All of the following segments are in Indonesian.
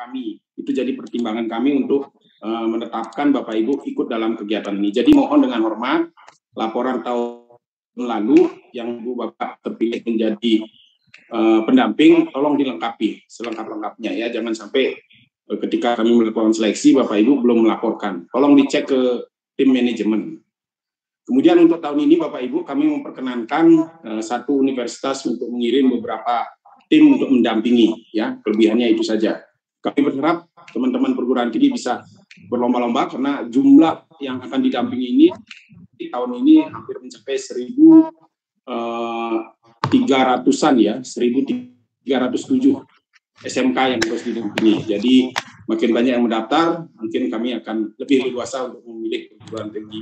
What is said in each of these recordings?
kami. Itu jadi pertimbangan kami untuk menetapkan Bapak Ibu ikut dalam kegiatan ini. Jadi mohon dengan hormat, laporan tahun lalu yang Ibu Bapak terpilih menjadi pendamping, tolong dilengkapi selengkap-lengkapnya ya. Jangan sampai ketika kami melakukan seleksi Bapak Ibu belum melaporkan. Tolong dicek ke tim manajemen. Kemudian untuk tahun ini Bapak Ibu kami memperkenankan satu universitas untuk mengirim beberapa tim untuk mendampingi ya. Kelebihannya itu saja. Kami berharap teman-teman perguruan tinggi bisa berlomba-lomba karena jumlah yang akan didampingi ini di tahun ini hampir mencapai 1.300-an ya, 1.307 SMK yang harus didampingi. Jadi makin banyak yang mendaftar, mungkin kami akan lebih leluasa untuk memilih perguruan tinggi.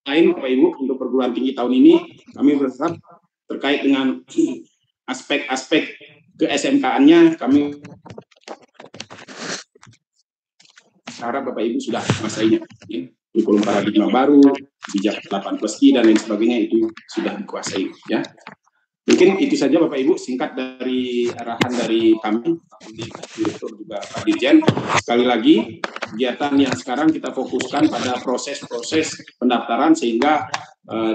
Lain Bapak Ibu untuk perguruan tinggi tahun ini kami berharap terkait dengan aspek-aspek ke SMK-nya kami harap Bapak Ibu sudah menguasainya. Kurikulum paradigma baru, bijak 8+I dan lain sebagainya itu sudah dikuasai ya. Mungkin itu saja Bapak Ibu singkat dari arahan dari kami, Direktur juga Pak Dirjen. Sekali lagi kegiatan yang sekarang kita fokuskan pada proses-proses pendaftaran sehingga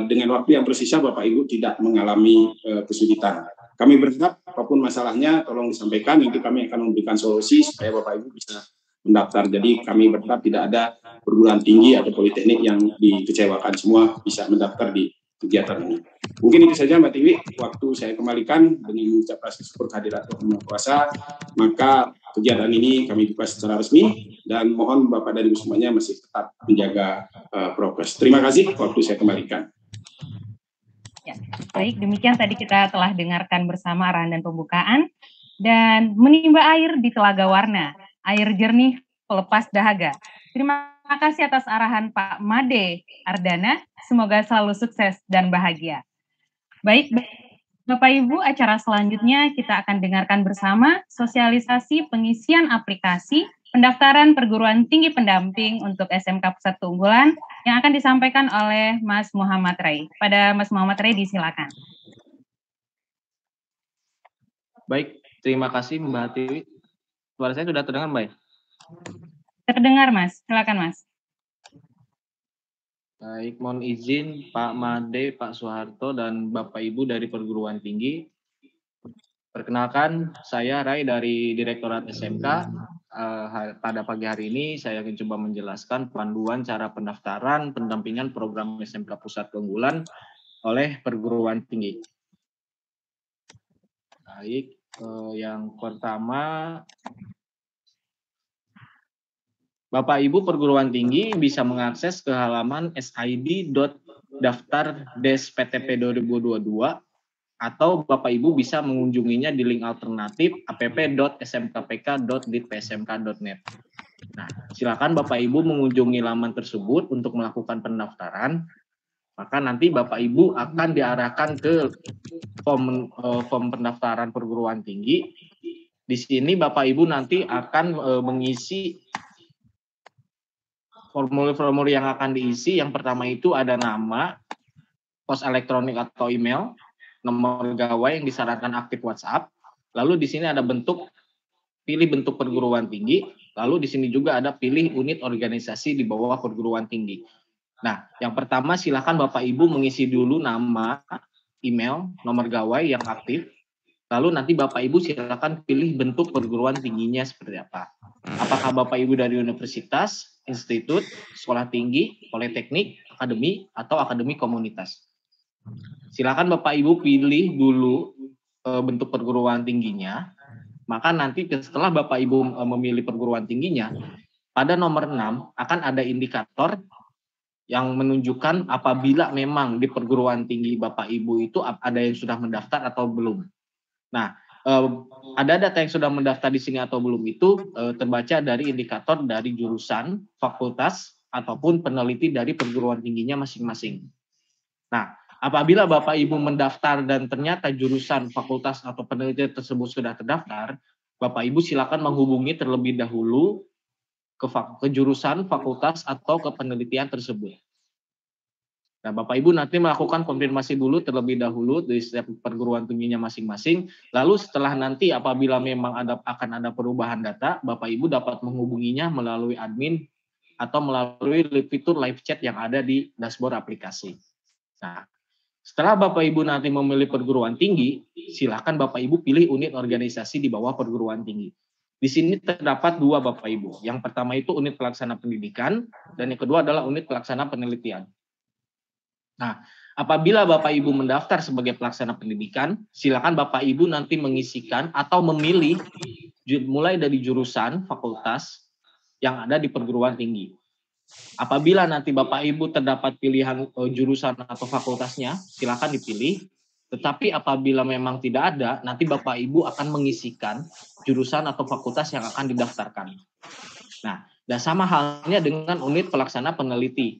dengan waktu yang bersisa Bapak Ibu tidak mengalami kesulitan. Kami berharap apapun masalahnya tolong disampaikan, nanti kami akan memberikan solusi supaya Bapak Ibu bisa mendaftar. Jadi kami berharap tidak ada perguruan tinggi atau politeknik yang dikecewakan, semua bisa mendaftar di kegiatan ini. Mungkin itu saja Mbak Tiwi, waktu saya kembalikan dengan mengucap rasa syukur kehadirat Tuhan Yang Maha Kuasa, maka kegiatan ini kami buka secara resmi dan mohon Bapak dan Ibu semuanya masih tetap menjaga prokes. Terima kasih, waktu saya kembalikan. Ya, baik, demikian tadi kita telah dengarkan bersama arahan dan pembukaan dan menimba air di Telaga Warna, air jernih pelepas dahaga. Terima kasih atas arahan Pak Made Ardana, semoga selalu sukses dan bahagia. Baik, Bapak Ibu, acara selanjutnya kita akan dengarkan bersama sosialisasi pengisian aplikasi pendaftaran perguruan tinggi pendamping untuk SMK Pusat Keunggulan yang akan disampaikan oleh Mas Muhammad Rai. Pada Mas Muhammad Rai disilakan. Baik, terima kasih Mbak Tiwi. Suara saya sudah terdengar, Mbak? Terdengar, Mas. Silakan, Mas. Baik, mohon izin Pak Made, Pak Soeharto, dan Bapak Ibu dari perguruan tinggi. Perkenalkan, saya Rai dari Direktorat SMK. Pada pagi hari ini saya akan coba menjelaskan panduan cara pendaftaran pendampingan program SMK Pusat Keunggulan oleh perguruan tinggi. Baik, yang pertama, Bapak Ibu perguruan tinggi bisa mengakses ke halaman sid.daftar.des.ptp2022 atau Bapak Ibu bisa mengunjunginya di link alternatif app.smkpk.ditpsmk.net. Nah, silakan Bapak Ibu mengunjungi laman tersebut untuk melakukan pendaftaran. Maka nanti Bapak Ibu akan diarahkan ke form pendaftaran perguruan tinggi. Di sini Bapak Ibu nanti akan mengisi formulir-formulir yang akan diisi. Yang pertama itu ada nama, pos elektronik atau email, nomor gawai yang disarankan aktif WhatsApp. Lalu di sini ada pilih bentuk perguruan tinggi. Lalu di sini juga ada pilih unit organisasi di bawah perguruan tinggi. Nah, yang pertama silakan Bapak Ibu mengisi dulu nama, email, nomor gawai yang aktif. Lalu nanti Bapak Ibu silakan pilih bentuk perguruan tingginya seperti apa. Apakah Bapak Ibu dari universitas, institut, sekolah tinggi, politeknik, akademi, atau akademi komunitas. Silakan Bapak Ibu pilih dulu bentuk perguruan tingginya. Maka nanti setelah Bapak Ibu memilih perguruan tingginya, pada nomor 6 akan ada indikator yang menunjukkan apabila memang di perguruan tinggi Bapak Ibu itu ada yang sudah mendaftar atau belum. Nah, ada data yang sudah mendaftar di sini atau belum itu terbaca dari indikator dari jurusan, fakultas, ataupun peneliti dari perguruan tingginya masing-masing. Nah, apabila Bapak Ibu mendaftar dan ternyata jurusan, fakultas, atau peneliti tersebut sudah terdaftar, Bapak Ibu silakan menghubungi terlebih dahulu ke jurusan, fakultas, atau ke penelitian tersebut. Nah, Bapak Ibu nanti melakukan konfirmasi dulu terlebih dahulu dari setiap perguruan tingginya masing-masing. Lalu setelah nanti apabila memang akan ada perubahan data, Bapak Ibu dapat menghubunginya melalui admin atau melalui fitur live chat yang ada di dashboard aplikasi. Nah, setelah Bapak Ibu nanti memilih perguruan tinggi, silakan Bapak Ibu pilih unit organisasi di bawah perguruan tinggi. Di sini terdapat dua Bapak Ibu. Yang pertama itu unit pelaksana pendidikan, dan yang kedua adalah unit pelaksana penelitian. Nah, apabila Bapak Ibu mendaftar sebagai pelaksana pendidikan, silakan Bapak Ibu nanti mengisikan atau memilih mulai dari jurusan fakultas yang ada di perguruan tinggi. Apabila nanti Bapak Ibu terdapat pilihan jurusan atau fakultasnya, silakan dipilih. Tetapi apabila memang tidak ada, nanti Bapak Ibu akan mengisikan jurusan atau fakultas yang akan didaftarkan. Nah, dan sama halnya dengan unit pelaksana peneliti.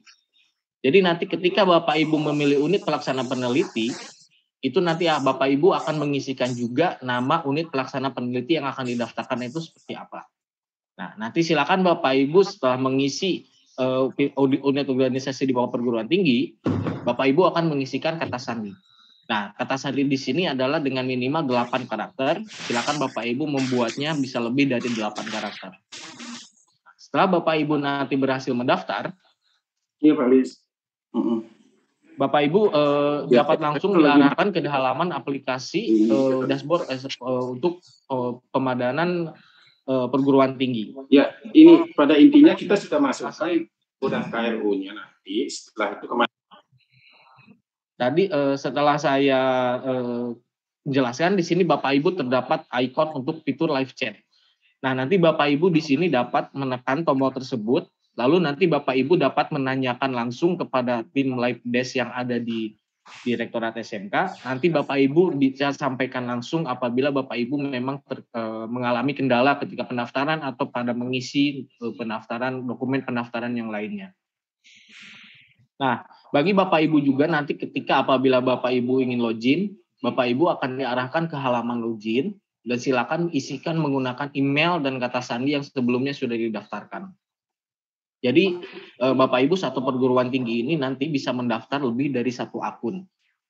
Jadi nanti ketika Bapak Ibu memilih unit pelaksana peneliti, itu nanti Bapak Ibu akan mengisikan juga nama unit pelaksana peneliti yang akan didaftarkan itu seperti apa. Nah, nanti silakan Bapak Ibu setelah mengisi unit organisasi di bawah perguruan tinggi, Bapak Ibu akan mengisikan kata sandi. Nah, kata sandi di sini adalah dengan minimal 8 karakter. Silakan Bapak Ibu membuatnya bisa lebih dari 8 karakter. Setelah Bapak Ibu nanti berhasil mendaftar, Iya Pak Lis. Bapak Ibu dapat langsung diarahkan ke halaman aplikasi dashboard untuk pemadanan perguruan tinggi. Ya, ini pada intinya kita sudah masukkan udah KRU-nya nanti. Setelah itu kemarin. Tadi setelah saya menjelaskan di sini Bapak Ibu terdapat ikon untuk fitur live chat. Nah, nanti Bapak Ibu di sini dapat menekan tombol tersebut. Lalu nanti Bapak Ibu dapat menanyakan langsung kepada tim live desk yang ada di Direktorat SMK. Nanti Bapak Ibu bisa sampaikan langsung apabila Bapak Ibu memang mengalami kendala ketika pendaftaran atau pada mengisi pendaftaran, dokumen pendaftaran yang lainnya. Nah, bagi Bapak Ibu juga nanti ketika apabila Bapak Ibu ingin login, Bapak Ibu akan diarahkan ke halaman login dan silakan isikan menggunakan email dan kata sandi yang sebelumnya sudah didaftarkan. Jadi Bapak Ibu satu perguruan tinggi ini nanti bisa mendaftar lebih dari satu akun.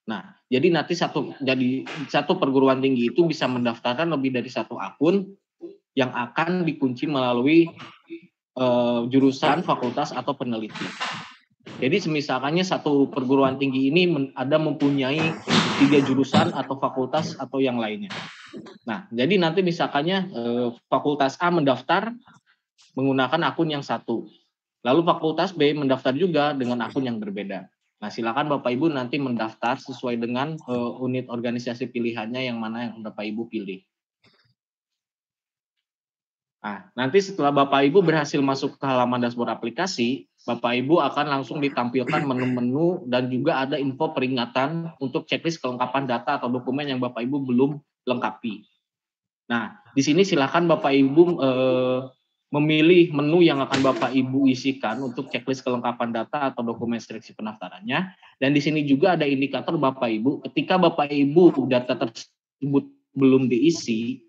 Nah, jadi nanti satu perguruan tinggi itu bisa mendaftarkan lebih dari satu akun yang akan dikunci melalui jurusan, fakultas atau peneliti. Jadi semisalkannya satu perguruan tinggi ini mempunyai 3 jurusan atau fakultas atau yang lainnya. Nah, jadi nanti misalkannya fakultas A mendaftar menggunakan akun yang satu. Lalu fakultas B mendaftar juga dengan akun yang berbeda. Nah, silakan Bapak Ibu nanti mendaftar sesuai dengan unit organisasi pilihannya yang mana yang Bapak Ibu pilih. Nah, nanti setelah Bapak Ibu berhasil masuk ke halaman dashboard aplikasi, Bapak Ibu akan langsung ditampilkan menu-menu dan juga ada info peringatan untuk checklist kelengkapan data atau dokumen yang Bapak Ibu belum lengkapi. Nah, di sini silakan Bapak Ibu memilih menu yang akan Bapak Ibu isikan untuk checklist kelengkapan data atau dokumen seleksi pendaftarannya. Dan di sini juga ada indikator Bapak Ibu, ketika Bapak Ibu data tersebut belum diisi,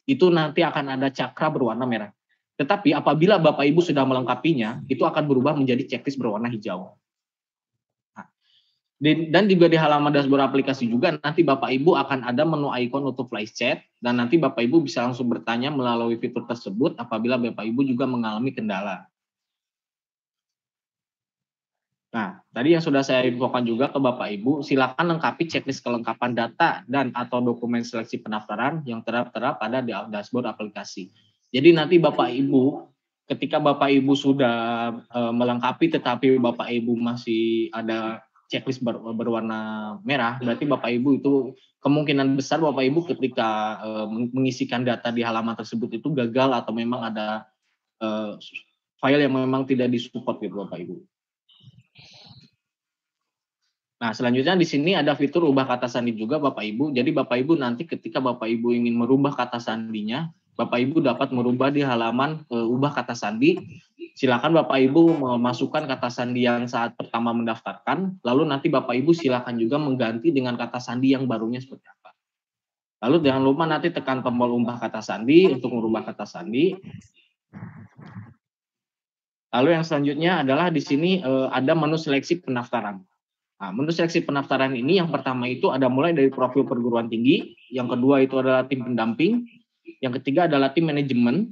itu nanti akan ada cakra berwarna merah. Tetapi apabila Bapak Ibu sudah melengkapinya, itu akan berubah menjadi checklist berwarna hijau. Dan juga di halaman dashboard aplikasi juga nanti Bapak Ibu akan ada menu icon untuk live chat dan nanti Bapak Ibu bisa langsung bertanya melalui fitur tersebut apabila Bapak Ibu juga mengalami kendala. Nah, tadi yang sudah saya infokan juga ke Bapak Ibu, silakan lengkapi checklist kelengkapan data dan atau dokumen seleksi pendaftaran yang tertera pada dashboard aplikasi. Jadi nanti Bapak Ibu, ketika Bapak Ibu sudah melengkapi tetapi Bapak Ibu masih ada checklist berwarna merah, berarti Bapak Ibu itu kemungkinan besar Bapak Ibu ketika mengisikan data di halaman tersebut itu gagal atau memang ada file yang memang tidak disupport gitu Bapak Ibu. Nah, selanjutnya di sini ada fitur ubah kata sandi juga Bapak Ibu. Jadi Bapak Ibu nanti ketika Bapak Ibu ingin merubah kata sandinya, Bapak Ibu dapat merubah di halaman ubah kata sandi. Silakan Bapak Ibu memasukkan kata sandi yang saat pertama mendaftarkan, lalu nanti Bapak Ibu silakan juga mengganti dengan kata sandi yang barunya seperti apa. Lalu jangan lupa nanti tekan tombol ubah kata sandi untuk merubah kata sandi. Lalu yang selanjutnya adalah di sini ada menu seleksi pendaftaran. Nah, menurut seleksi pendaftaran ini yang pertama itu ada mulai dari profil perguruan tinggi, yang kedua itu adalah tim pendamping, yang ketiga adalah tim manajemen,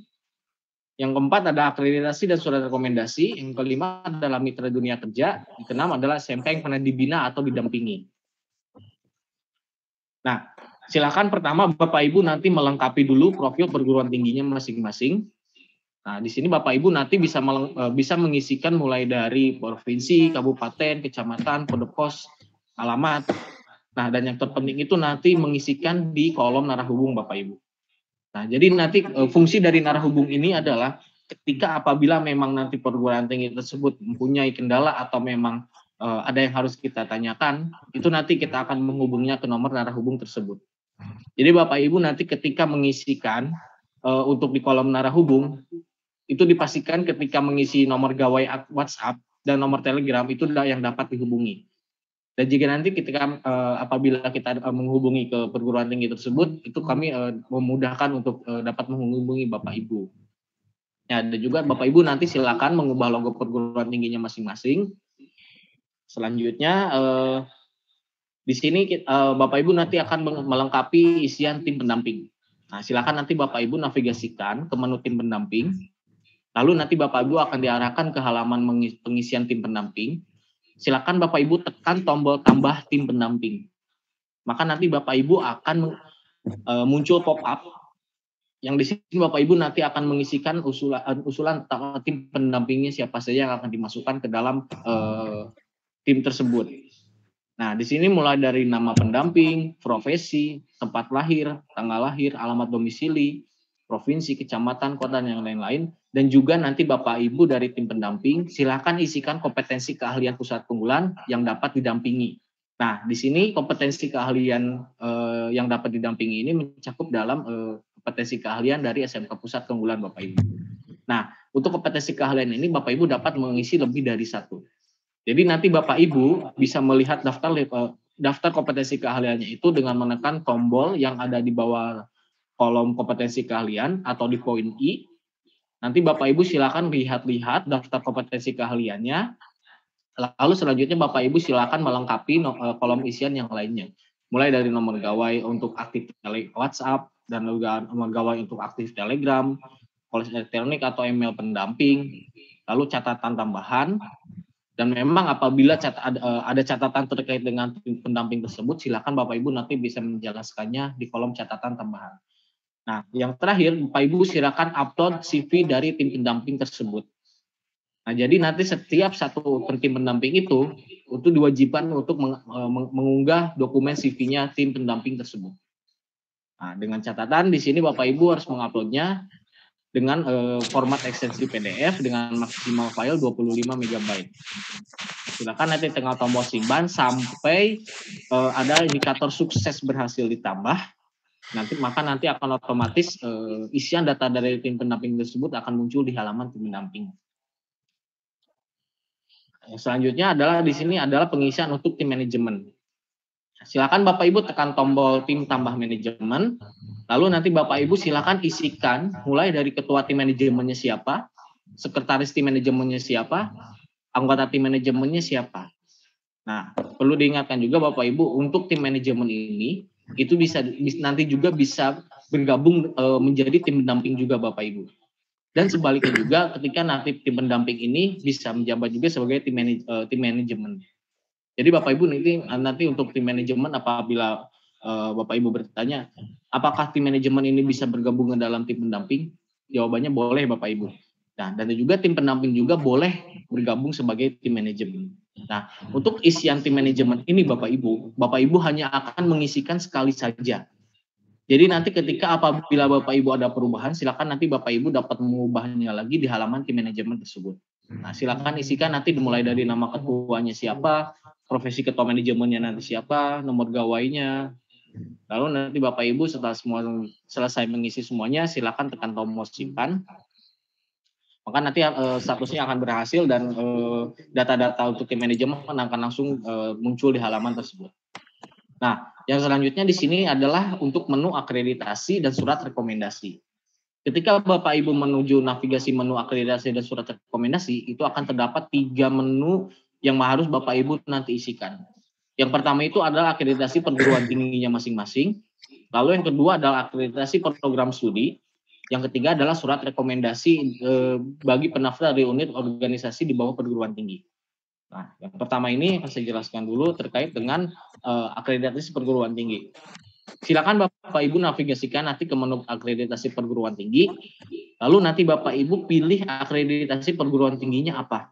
yang keempat ada akreditasi dan surat rekomendasi, yang kelima adalah mitra dunia kerja, yang keenam adalah SMK yang pernah dibina atau didampingi. Nah, silakan pertama Bapak Ibu nanti melengkapi dulu profil perguruan tingginya masing-masing. Nah, di sini Bapak Ibu nanti bisa mengisikan mulai dari provinsi, kabupaten, kecamatan, kode pos, alamat. Nah, dan yang terpenting itu nanti mengisikan di kolom narah hubung Bapak Ibu. Nah, jadi nanti fungsi dari narah hubung ini adalah ketika apabila memang nanti perguruan tinggi tersebut mempunyai kendala atau memang ada yang harus kita tanyakan, itu nanti kita akan menghubungnya ke nomor narah hubung tersebut. Jadi Bapak Ibu nanti ketika mengisikan untuk di kolom narah hubung, itu dipastikan ketika mengisi nomor gawai WhatsApp dan nomor Telegram itu yang dapat dihubungi. Dan jika nanti ketika apabila kita menghubungi ke perguruan tinggi tersebut, itu kami memudahkan untuk dapat menghubungi Bapak Ibu. Ya, dan juga Bapak Ibu nanti silakan mengubah logo perguruan tingginya masing-masing. Selanjutnya di sini Bapak Ibu nanti akan melengkapi isian tim pendamping. Nah, silakan nanti Bapak Ibu navigasikan ke menu tim pendamping. Lalu nanti Bapak Ibu akan diarahkan ke halaman pengisian tim pendamping. Silakan Bapak Ibu tekan tombol tambah tim pendamping. Maka nanti Bapak Ibu akan muncul pop-up yang di sini Bapak Ibu nanti akan mengisikan usulan tim pendampingnya siapa saja yang akan dimasukkan ke dalam tim tersebut. Nah, di sini mulai dari nama pendamping, profesi, tempat lahir, tanggal lahir, alamat domisili, provinsi, kecamatan, kota, dan yang lain-lain. Dan juga nanti Bapak Ibu dari tim pendamping, silakan isikan kompetensi keahlian pusat unggulan yang dapat didampingi. Nah, di sini kompetensi keahlian yang dapat didampingi ini mencakup dalam kompetensi keahlian dari SMK Pusat Keunggulan Bapak Ibu. Nah, untuk kompetensi keahlian ini Bapak Ibu dapat mengisi lebih dari satu. Jadi nanti Bapak Ibu bisa melihat daftar kompetensi keahliannya itu dengan menekan tombol yang ada di bawah kolom kompetensi keahlian atau di poin I. Nanti Bapak Ibu silakan lihat daftar kompetensi keahliannya. Lalu selanjutnya Bapak Ibu silakan melengkapi kolom isian yang lainnya. Mulai dari nomor gawai untuk aktif WhatsApp dan juga nomor gawai untuk aktif Telegram, polis elektronik atau email pendamping, lalu catatan tambahan. Dan memang apabila ada catatan terkait dengan pendamping tersebut, silakan Bapak Ibu nanti bisa menjelaskannya di kolom catatan tambahan. Nah, yang terakhir, Bapak Ibu silakan upload CV dari tim pendamping tersebut. Nah, jadi nanti setiap satu tim pendamping itu diwajibkan untuk mengunggah dokumen CV-nya tim pendamping tersebut. Nah, dengan catatan di sini Bapak Ibu harus menguploadnya dengan format ekstensi PDF dengan maksimal file 25 MB. Silakan nanti tinggal tombol simpan sampai ada indikator sukses berhasil ditambah. Maka nanti akan otomatis isian data dari tim pendamping tersebut akan muncul di halaman tim pendamping. Yang selanjutnya adalah di sini adalah pengisian untuk tim manajemen. Silakan Bapak Ibu tekan tombol tim tambah manajemen. Lalu nanti Bapak Ibu silakan isikan mulai dari ketua tim manajemennya siapa, sekretaris tim manajemennya siapa, anggota tim manajemennya siapa. Nah, perlu diingatkan juga Bapak Ibu untuk tim manajemen ini itu nanti juga bisa bergabung menjadi tim pendamping juga Bapak Ibu. Dan sebaliknya juga ketika nanti tim pendamping ini bisa menjabat juga sebagai tim manajemen. Jadi Bapak Ibu nanti untuk tim manajemen apabila Bapak Ibu bertanya, apakah tim manajemen ini bisa bergabung ke dalam tim pendamping? Jawabannya boleh Bapak Ibu. Nah, dan juga tim pendamping juga boleh bergabung sebagai tim manajemen. Nah, untuk isian tim manajemen ini Bapak Ibu hanya akan mengisikan sekali saja. Jadi nanti ketika apabila Bapak Ibu ada perubahan, silakan nanti Bapak Ibu dapat mengubahnya lagi di halaman tim manajemen tersebut. Nah, silakan isikan nanti dimulai dari nama ketuanya siapa, profesi ketua manajemennya nanti siapa, nomor gawainya. Lalu nanti Bapak Ibu setelah selesai mengisi semuanya, silakan tekan tombol simpan. Maka nanti statusnya akan berhasil dan data-data untuk tim manajemen akan langsung muncul di halaman tersebut. Nah, yang selanjutnya di sini adalah untuk menu akreditasi dan surat rekomendasi. Ketika Bapak Ibu menuju navigasi menu akreditasi dan surat rekomendasi, itu akan terdapat 3 menu yang harus Bapak Ibu nanti isikan. Yang pertama itu adalah akreditasi perguruan tingginya masing-masing. Lalu yang kedua adalah akreditasi program studi. Yang ketiga adalah surat rekomendasi bagi pendaftar dari unit organisasi di bawah perguruan tinggi. Nah, yang pertama ini akan saya jelaskan dulu terkait dengan akreditasi perguruan tinggi. Silakan Bapak Ibu navigasikan nanti ke menu akreditasi perguruan tinggi. Lalu nanti Bapak Ibu pilih akreditasi perguruan tingginya apa.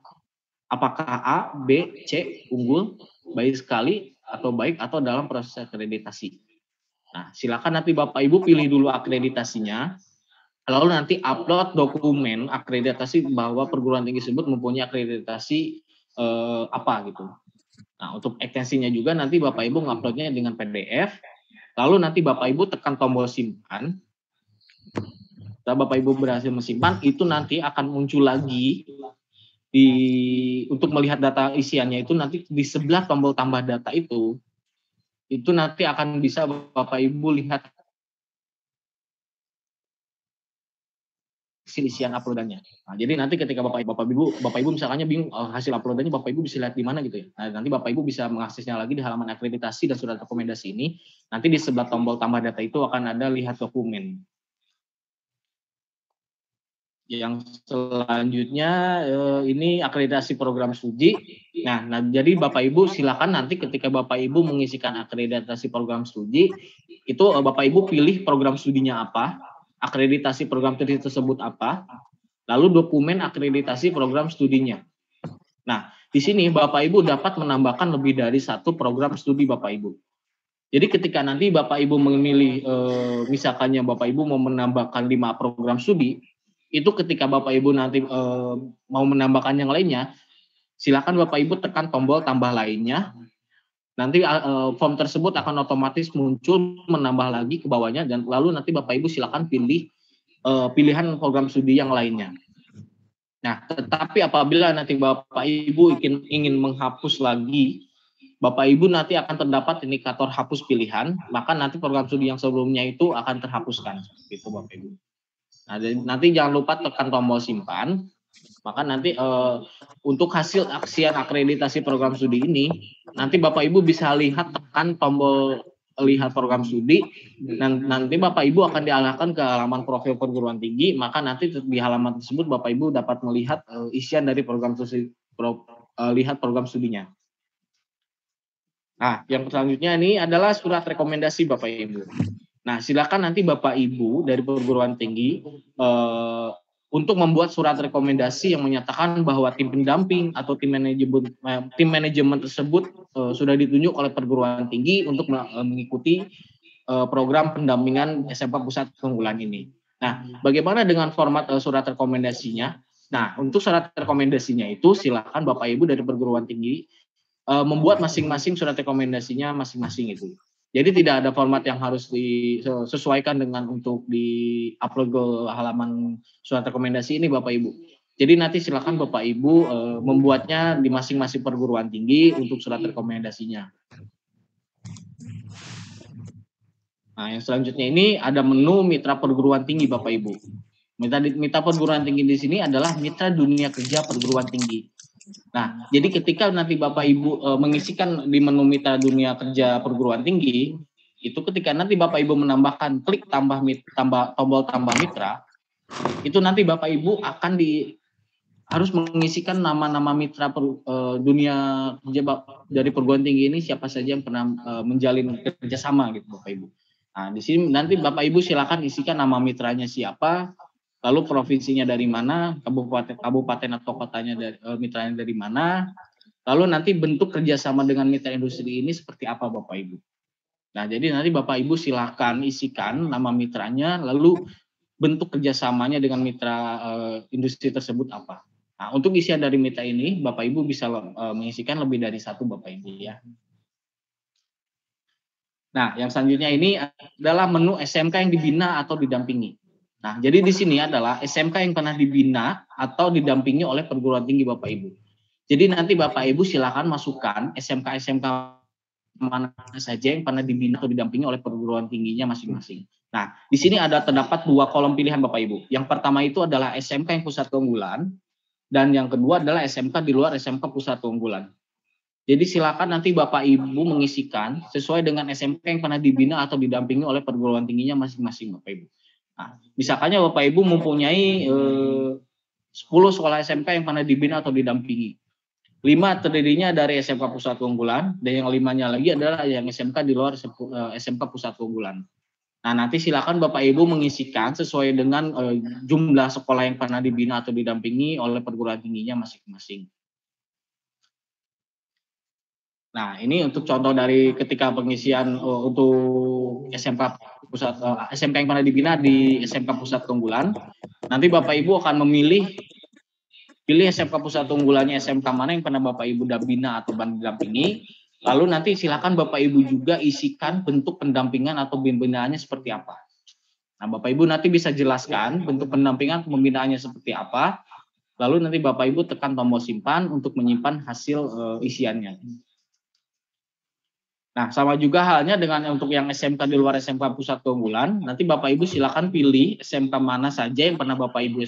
Apakah A, B, C, unggul, baik sekali, atau baik, atau dalam proses akreditasi. Nah, silakan nanti Bapak Ibu pilih dulu akreditasinya, lalu nanti upload dokumen akreditasi bahwa perguruan tinggi tersebut mempunyai akreditasi apa gitu. Nah, untuk ekstensinya juga nanti Bapak Ibu nguploadnya dengan PDF, lalu nanti Bapak Ibu tekan tombol simpan. Setelah Bapak Ibu berhasil mensimpan, itu nanti akan muncul lagi untuk melihat data isiannya itu nanti di sebelah tombol tambah data itu nanti akan bisa Bapak Ibu lihat isian uploadannya. Nah, jadi nanti ketika Bapak Ibu misalnya bingung hasil uploadannya Bapak Ibu bisa lihat di mana gitu ya. Nah, nanti Bapak Ibu bisa mengaksesnya lagi di halaman akreditasi dan surat rekomendasi ini. Nanti di sebelah tombol tambah data itu akan ada lihat dokumen. Yang selanjutnya ini akreditasi program studi. Nah, jadi Bapak Ibu silakan nanti ketika Bapak Ibu mengisikan akreditasi program studi, itu Bapak Ibu pilih program studinya apa, akreditasi program studi tersebut apa, lalu dokumen akreditasi program studinya. Nah, di sini Bapak Ibu dapat menambahkan lebih dari satu program studi Bapak Ibu. Jadi ketika nanti Bapak Ibu memilih, misalkannya Bapak Ibu mau menambahkan 5 program studi, itu ketika Bapak Ibu nanti mau menambahkan yang lainnya, silakan Bapak Ibu tekan tombol tambah lainnya. Nanti form tersebut akan otomatis muncul menambah lagi ke bawahnya, dan lalu nanti Bapak Ibu silakan pilih pilihan program studi yang lainnya. Nah, tetapi apabila nanti Bapak Ibu ingin menghapus lagi, Bapak Ibu nanti akan terdapat indikator hapus pilihan, maka nanti program studi yang sebelumnya itu akan terhapuskan. Gitu Bapak Ibu. Nah, nanti jangan lupa tekan tombol simpan. Maka nanti untuk hasil aksian akreditasi program studi ini, nanti Bapak Ibu bisa lihat tekan tombol lihat program studi, dan nanti Bapak Ibu akan diarahkan ke halaman profil perguruan tinggi, maka nanti di halaman tersebut Bapak Ibu dapat melihat isian dari program studi, lihat program studinya. Nah, yang selanjutnya ini adalah surat rekomendasi Bapak Ibu. Nah, silakan nanti Bapak Ibu dari perguruan tinggi untuk membuat surat rekomendasi yang menyatakan bahwa tim pendamping atau tim manajemen tersebut sudah ditunjuk oleh perguruan tinggi untuk mengikuti program pendampingan SMK Pusat Keunggulan ini. Nah, bagaimana dengan format surat rekomendasinya? Nah, untuk surat rekomendasinya itu silakan Bapak Ibu dari perguruan tinggi membuat masing-masing surat rekomendasinya masing-masing itu. Jadi tidak ada format yang harus disesuaikan dengan untuk di-upload ke halaman surat rekomendasi ini Bapak Ibu. Jadi nanti silakan Bapak Ibu membuatnya di masing-masing perguruan tinggi untuk surat rekomendasinya. Nah, yang selanjutnya ini ada menu mitra perguruan tinggi Bapak Ibu. Mitra perguruan tinggi di sini adalah mitra dunia kerja perguruan tinggi. Nah, jadi ketika nanti Bapak Ibu mengisikan di menu mitra dunia kerja perguruan tinggi, itu ketika nanti Bapak Ibu menambahkan klik tombol tambah mitra, itu nanti Bapak Ibu akan harus mengisikan nama-nama mitra dunia kerja dari perguruan tinggi ini siapa saja yang pernah menjalin kerjasama gitu Bapak Ibu. Nah, di sini nanti Bapak Ibu silakan isikan nama mitranya siapa, lalu provinsinya dari mana, kabupaten atau kotanya mitranya dari mana, lalu nanti bentuk kerjasama dengan mitra industri ini seperti apa Bapak Ibu. Nah, jadi nanti Bapak Ibu silahkan isikan nama mitranya, lalu bentuk kerjasamanya dengan mitra industri tersebut apa. Nah, untuk isian dari mitra ini, Bapak Ibu bisa mengisikan lebih dari satu Bapak Ibu ya. Nah, yang selanjutnya ini adalah menu SMK yang dibina atau didampingi. Nah, jadi di sini adalah SMK yang pernah dibina atau didampingi oleh perguruan tinggi Bapak Ibu. Jadi nanti Bapak Ibu silakan masukkan SMK mana saja yang pernah dibina atau didampingi oleh perguruan tingginya masing-masing. Nah, di sini terdapat 2 kolom pilihan Bapak Ibu. Yang pertama itu adalah SMK yang pusat keunggulan, dan yang kedua adalah SMK di luar SMK pusat keunggulan. Jadi silakan nanti Bapak Ibu mengisikan sesuai dengan SMK yang pernah dibina atau didampingi oleh perguruan tingginya masing-masing Bapak Ibu. Nah, misalkannya Bapak Ibu mempunyai 10 sekolah SMK yang pernah dibina atau didampingi. 5 terdirinya dari SMK Pusat Unggulan dan yang 5-nya lagi adalah yang SMK di luar SMK Pusat Unggulan. Nah, nanti silakan Bapak Ibu mengisikan sesuai dengan jumlah sekolah yang pernah dibina atau didampingi oleh perguruan tingginya masing-masing. Nah, ini untuk contoh dari ketika pengisian untuk SMK Pusat SMK yang pernah dibina di SMK Pusat Unggulan. Nanti Bapak Ibu akan pilih SMK Pusat Unggulannya SMK mana yang pernah Bapak Ibu bina atau didampingi. Lalu nanti silakan Bapak Ibu juga isikan bentuk pendampingan atau pembinaannya seperti apa. Nah, Bapak Ibu nanti bisa jelaskan bentuk pendampingan atau pembinaannya seperti apa. Lalu nanti Bapak Ibu tekan tombol simpan untuk menyimpan hasil isiannya. Nah, sama juga halnya dengan untuk yang SMK di luar SMK Pusat Keunggulan, nanti Bapak Ibu silakan pilih SMK mana saja yang pernah Bapak Ibu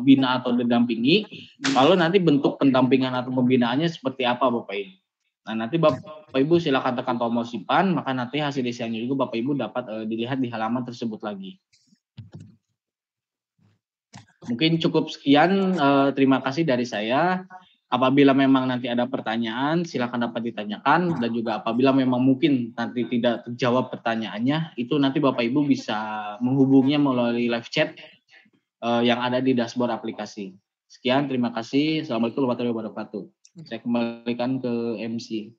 bina atau didampingi, lalu nanti bentuk pendampingan atau pembinaannya seperti apa Bapak Ibu. Nah, nanti Bapak Ibu silakan tekan tombol simpan, maka nanti hasil isiannya juga Bapak Ibu dapat dilihat di halaman tersebut lagi. Mungkin cukup sekian, terima kasih dari saya. Apabila memang nanti ada pertanyaan, silakan dapat ditanyakan, dan juga apabila memang mungkin nanti tidak terjawab pertanyaannya, itu nanti Bapak Ibu bisa menghubunginya melalui live chat yang ada di dashboard aplikasi. Sekian, terima kasih. Assalamualaikum warahmatullahi wabarakatuh. Saya kembalikan ke MC.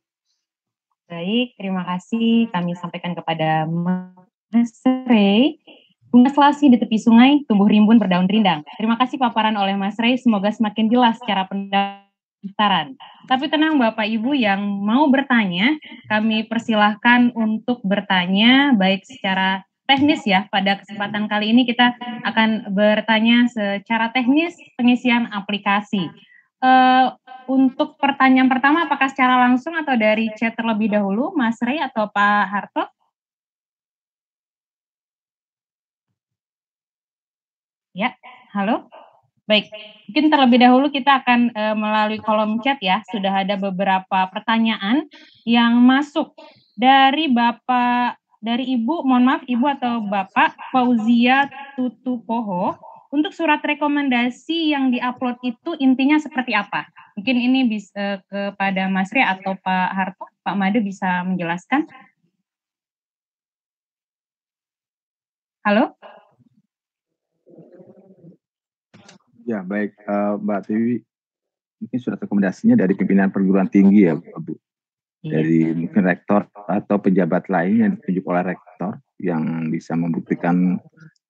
Baik, terima kasih. Kami sampaikan kepada Mas Rey. Bunga selasi di tepi sungai, tumbuh rimbun berdaun rindang. Terima kasih paparan oleh Mas Rey, semoga semakin jelas cara pendaftaran. Tapi tenang Bapak Ibu yang mau bertanya, kami persilahkan untuk bertanya baik secara teknis ya. Pada kesempatan kali ini kita akan bertanya secara teknis pengisian aplikasi. Untuk pertanyaan pertama, apakah secara langsung atau dari chat terlebih dahulu, Mas Rey atau Pak Harto? Ya, halo. Baik, mungkin terlebih dahulu kita akan melalui kolom chat ya, sudah ada beberapa pertanyaan yang masuk dari Ibu, mohon maaf Ibu atau Bapak Fauzia Tutupoho. Untuk surat rekomendasi yang diupload itu intinya seperti apa? Mungkin ini bisa kepada Mas Rey atau Pak Harto, Pak Made bisa menjelaskan. Halo? Ya, baik Mbak Tiwi, mungkin surat rekomendasinya dari pimpinan perguruan tinggi ya Bu. Dari mungkin rektor atau pejabat lain yang ditunjuk oleh rektor yang bisa membuktikan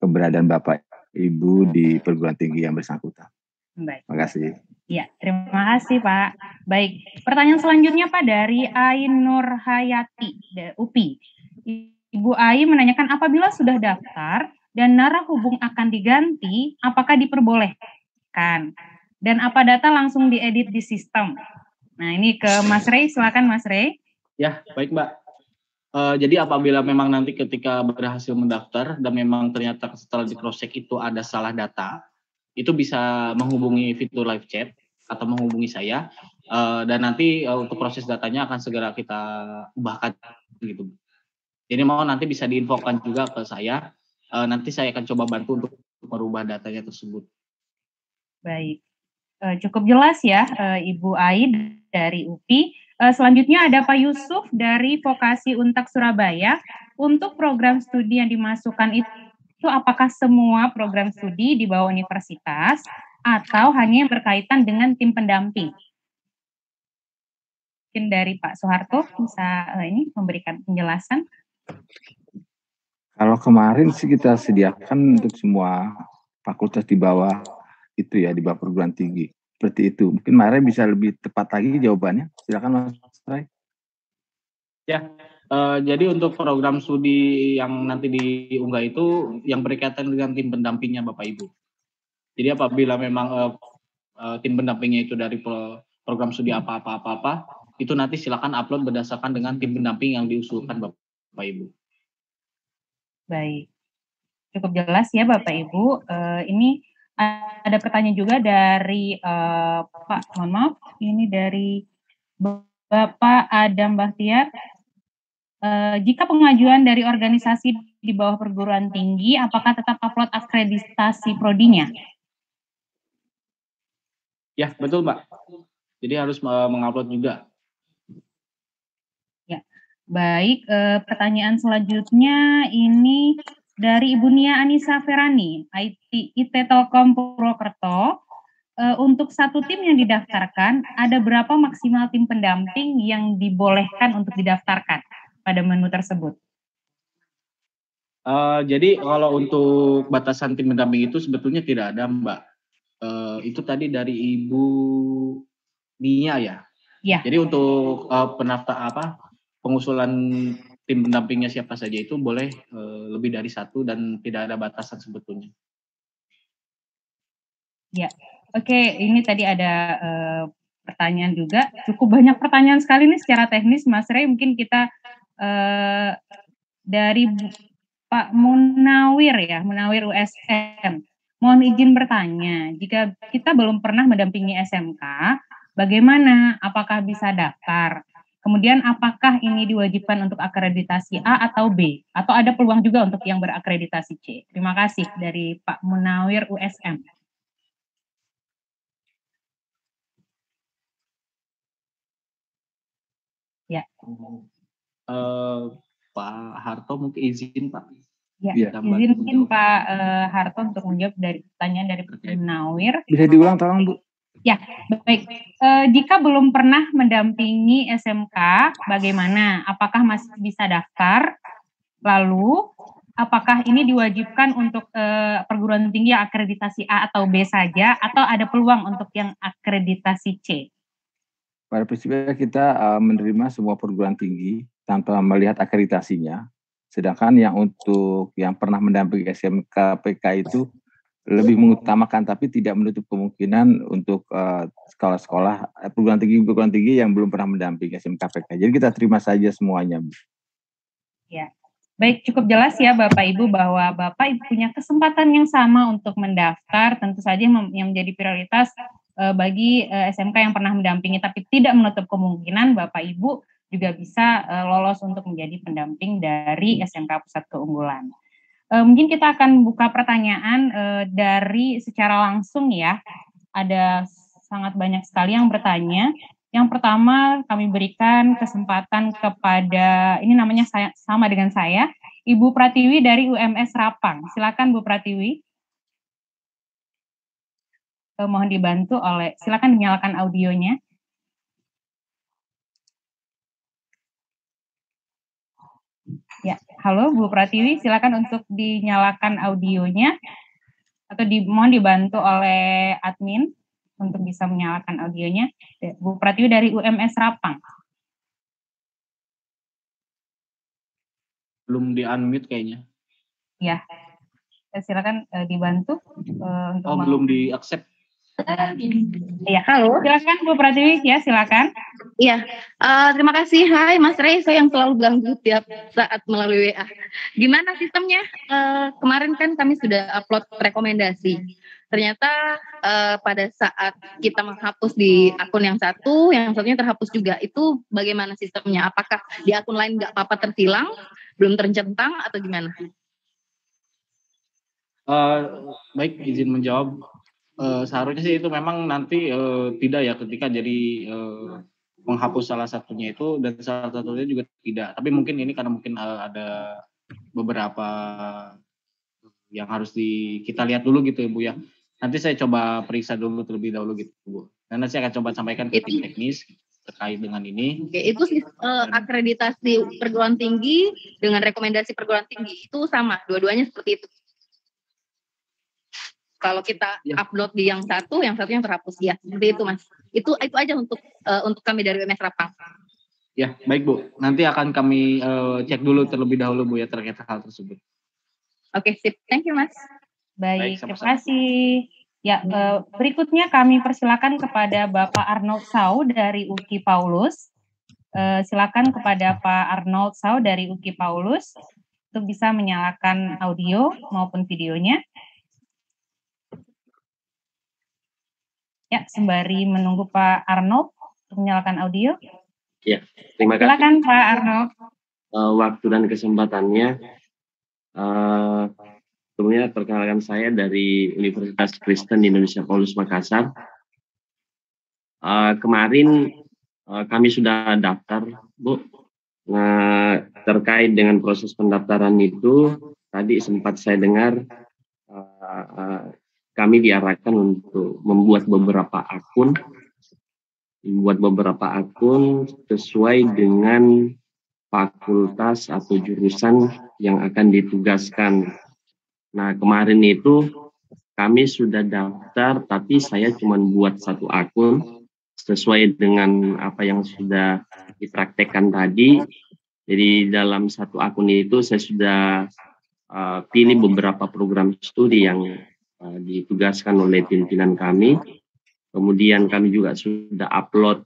keberadaan Bapak Ibu di perguruan tinggi yang bersangkutan. Baik. Terima kasih. Ya, terima kasih Pak. Baik, pertanyaan selanjutnya Pak dari Ainur Hayati, UPI. Ibu Ai menanyakan apabila sudah daftar dan narah hubung akan diganti, apakah diperbolehkan? Dan apa data langsung diedit di sistem? Nah, ini ke Mas Rey, silakan Mas Rey. Ya, baik Mbak. Jadi apabila memang nanti ketika berhasil mendaftar dan memang ternyata setelah di cross check itu ada salah data, itu bisa menghubungi fitur live chat atau menghubungi saya, dan nanti untuk proses datanya akan segera kita ubahkan gitu. Jadi mau nanti bisa diinfokan juga ke saya, nanti saya akan coba bantu untuk merubah datanya tersebut. Baik, cukup jelas ya Ibu Ai dari UPI. Selanjutnya ada Pak Yusuf dari Vokasi Untak Surabaya. Untuk program studi yang dimasukkan itu apakah semua program studi di bawah universitas atau hanya yang berkaitan dengan tim pendamping? Mungkin dari Pak Soeharto bisa ini memberikan penjelasan. Kalau kemarin sih kita sediakan untuk semua fakultas di bawah itu ya, di bawah perguruan tinggi. Seperti itu. Mungkin Mare bisa lebih tepat lagi jawabannya. Silakan Mas Ray. Ya, jadi untuk program studi yang nanti diunggah itu yang berkaitan dengan tim pendampingnya Bapak Ibu. Jadi apabila memang tim pendampingnya itu dari program studi apa, itu nanti silakan upload berdasarkan dengan tim pendamping yang diusulkan Bapak Ibu. Baik, cukup jelas ya Bapak Ibu. Ini ada pertanyaan juga dari Pak, mohon maaf, ini dari Bapak Adam Bahtiar, jika pengajuan dari organisasi di bawah perguruan tinggi, apakah tetap upload akreditasi prodinya? Ya, betul Mbak. Jadi harus mengupload juga. Ya, baik. Pertanyaan selanjutnya ini dari Ibu Nia Anissa Ferani, IT Telkom Purwokerto. Untuk satu tim yang didaftarkan, ada berapa maksimal tim pendamping yang dibolehkan untuk didaftarkan pada menu tersebut? Jadi kalau untuk batasan tim pendamping itu sebetulnya tidak ada Mbak. Itu tadi dari Ibu Nia ya. Ya. Jadi untuk pengusulan tim pendampingnya siapa saja itu boleh lebih dari satu dan tidak ada batasan sebetulnya. Ya, oke. Ini tadi ada pertanyaan juga. Cukup banyak pertanyaan sekali nih secara teknis, Mas Rey. Mungkin kita dari Pak Munawir ya, Munawir USM. Mohon izin bertanya, jika kita belum pernah mendampingi SMK, bagaimana? Apakah bisa daftar? Kemudian apakah ini diwajibkan untuk akreditasi A atau B? Atau ada peluang juga untuk yang berakreditasi C? Terima kasih dari Pak Munawir USM. Ya. Pak Harto mungkin izin Pak. Ya, izin mungkin Pak Harto untuk menjawab dari pertanyaan dari Pak Munawir. Bisa diulang tolong Bu? Ya, baik. Jika belum pernah mendampingi SMK, bagaimana? Apakah masih bisa daftar? Lalu, apakah ini diwajibkan untuk perguruan tinggi yang akreditasi A atau B saja, atau ada peluang untuk yang akreditasi C? Pada prinsipnya kita menerima semua perguruan tinggi tanpa melihat akreditasinya. Sedangkan yang pernah mendampingi SMK PK itu lebih mengutamakan, tapi tidak menutup kemungkinan untuk sekolah-sekolah perguruan tinggi yang belum pernah mendampingi SMK PK. Jadi kita terima saja semuanya, Bu. Ya, baik, cukup jelas ya Bapak Ibu bahwa Bapak Ibu punya kesempatan yang sama untuk mendaftar. Tentu saja yang menjadi prioritas bagi SMK yang pernah mendampingi, tapi tidak menutup kemungkinan Bapak Ibu juga bisa lolos untuk menjadi pendamping dari SMK Pusat Keunggulan. Mungkin kita akan buka pertanyaan dari secara langsung ya. Ada sangat banyak sekali yang bertanya. Yang pertama kami berikan kesempatan kepada, ini namanya sama dengan saya, Ibu Pratiwi dari UMS Rapang. Silakan Bu Pratiwi. Mohon dibantu silakan dinyalakan audionya. Ya, halo Bu Pratiwi, silakan untuk dinyalakan audionya atau mohon dibantu oleh admin untuk bisa menyalakan audionya. Bu Pratiwi dari UMS Rapang. Belum di-unmute kayaknya. Ya, silakan dibantu untuk belum di-accept. Iya, halo. Silakan Bu Pratiwi, ya silakan. Iya, terima kasih. Hai Mas Rey, saya yang selalu ganggu tiap saat melalui WA. Gimana sistemnya? Kemarin kan kami sudah upload rekomendasi. Ternyata pada saat kita menghapus di akun yang satunya terhapus juga. Itu bagaimana sistemnya? Apakah di akun lain nggak apa-apa tertilang, belum tercentang atau gimana? Baik, izin menjawab. Seharusnya sih itu memang nanti tidak ya ketika jadi menghapus salah satunya itu dan salah satunya juga tidak. Tapi mungkin ini karena mungkin ada beberapa yang harus kita lihat dulu gitu ya Bu ya. Nanti saya coba periksa dulu terlebih dahulu gitu Bu. Dan nanti saya akan coba sampaikan ke tim teknis terkait dengan ini. Oke, itu akreditasi perguruan tinggi dengan rekomendasi perguruan tinggi itu sama, dua-duanya seperti itu. Kalau kita upload di yang satunya terhapus ya, seperti itu Mas. Itu aja untuk kami dari UMS Rapang. Ya, baik Bu. Nanti akan kami cek dulu terlebih dahulu Bu ya terkait hal tersebut. Oke, sip. Thank you Mas. Baik, terima kasih. Ya, berikutnya kami persilakan kepada Bapak Arnold Sau dari UKI Paulus. Silakan kepada Pak Arnold Sau dari UKI Paulus untuk bisa menyalakan audio maupun videonya. Ya, sembari menunggu Pak Arnold untuk menyalakan audio. Ya, terima kasih. Silakan Pak Arnold. Waktu dan kesempatannya. Sebelumnya perkenalkan saya dari Universitas Kristen Indonesia Paulus Makassar. Kemarin kami sudah daftar, Bu. Nah, terkait dengan proses pendaftaran itu, tadi sempat saya dengar kami diarahkan untuk membuat beberapa akun sesuai dengan fakultas atau jurusan yang akan ditugaskan. Nah, kemarin itu kami sudah daftar, tapi saya cuma buat satu akun sesuai dengan apa yang sudah dipraktekkan tadi. Jadi dalam satu akun itu saya sudah pilih beberapa program studi yang ditugaskan oleh pimpinan kami. Kemudian kami juga sudah upload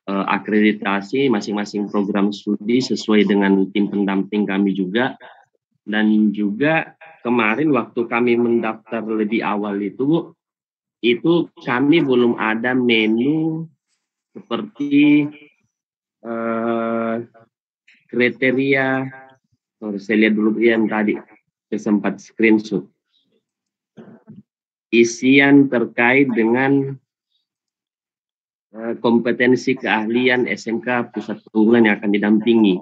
akreditasi masing-masing program studi sesuai dengan tim pendamping kami juga. Dan juga kemarin waktu kami mendaftar lebih awal itu kami belum ada menu seperti kriteria. Saya lihat dulu yang tadi saya sempat screenshot. Isian terkait dengan kompetensi keahlian SMK Pusat Perunggulan yang akan didampingi.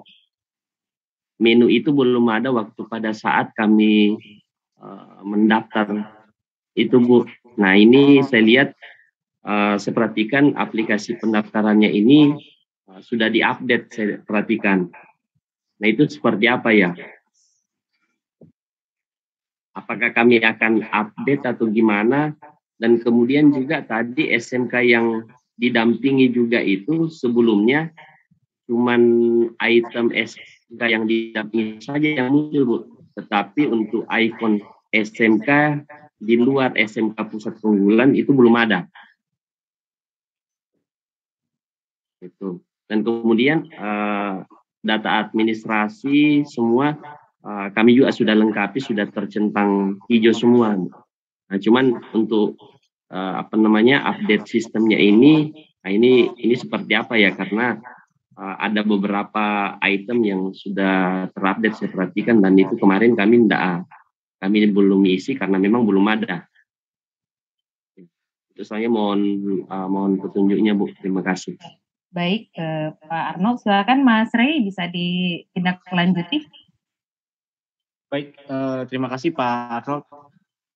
Menu itu belum ada waktu pada saat kami mendaftar itu, Bu. Nah, ini saya lihat, saya perhatikan aplikasi pendaftarannya ini sudah diupdate, saya perhatikan. Nah, itu seperti apa ya? Apakah kami akan update atau gimana? Dan kemudian juga tadi SMK yang didampingi juga itu sebelumnya cuman item SMK yang didampingi saja yang muncul, Bu. Tetapi untuk ikon SMK di luar SMK Pusat Perunggulan itu belum ada. Itu. Dan kemudian data administrasi semua kami juga sudah lengkapi, sudah tercentang hijau semua. Nah, cuman untuk update sistemnya ini, nah ini seperti apa ya? Karena ada beberapa item yang sudah terupdate saya perhatikan, dan itu kemarin kami belum isi karena memang belum ada. Itu saya mohon petunjuknya, Bu. Terima kasih. Baik, Pak Arnold, silakan Mas Rey bisa ditindaklanjuti. Baik, terima kasih Pak Arnold.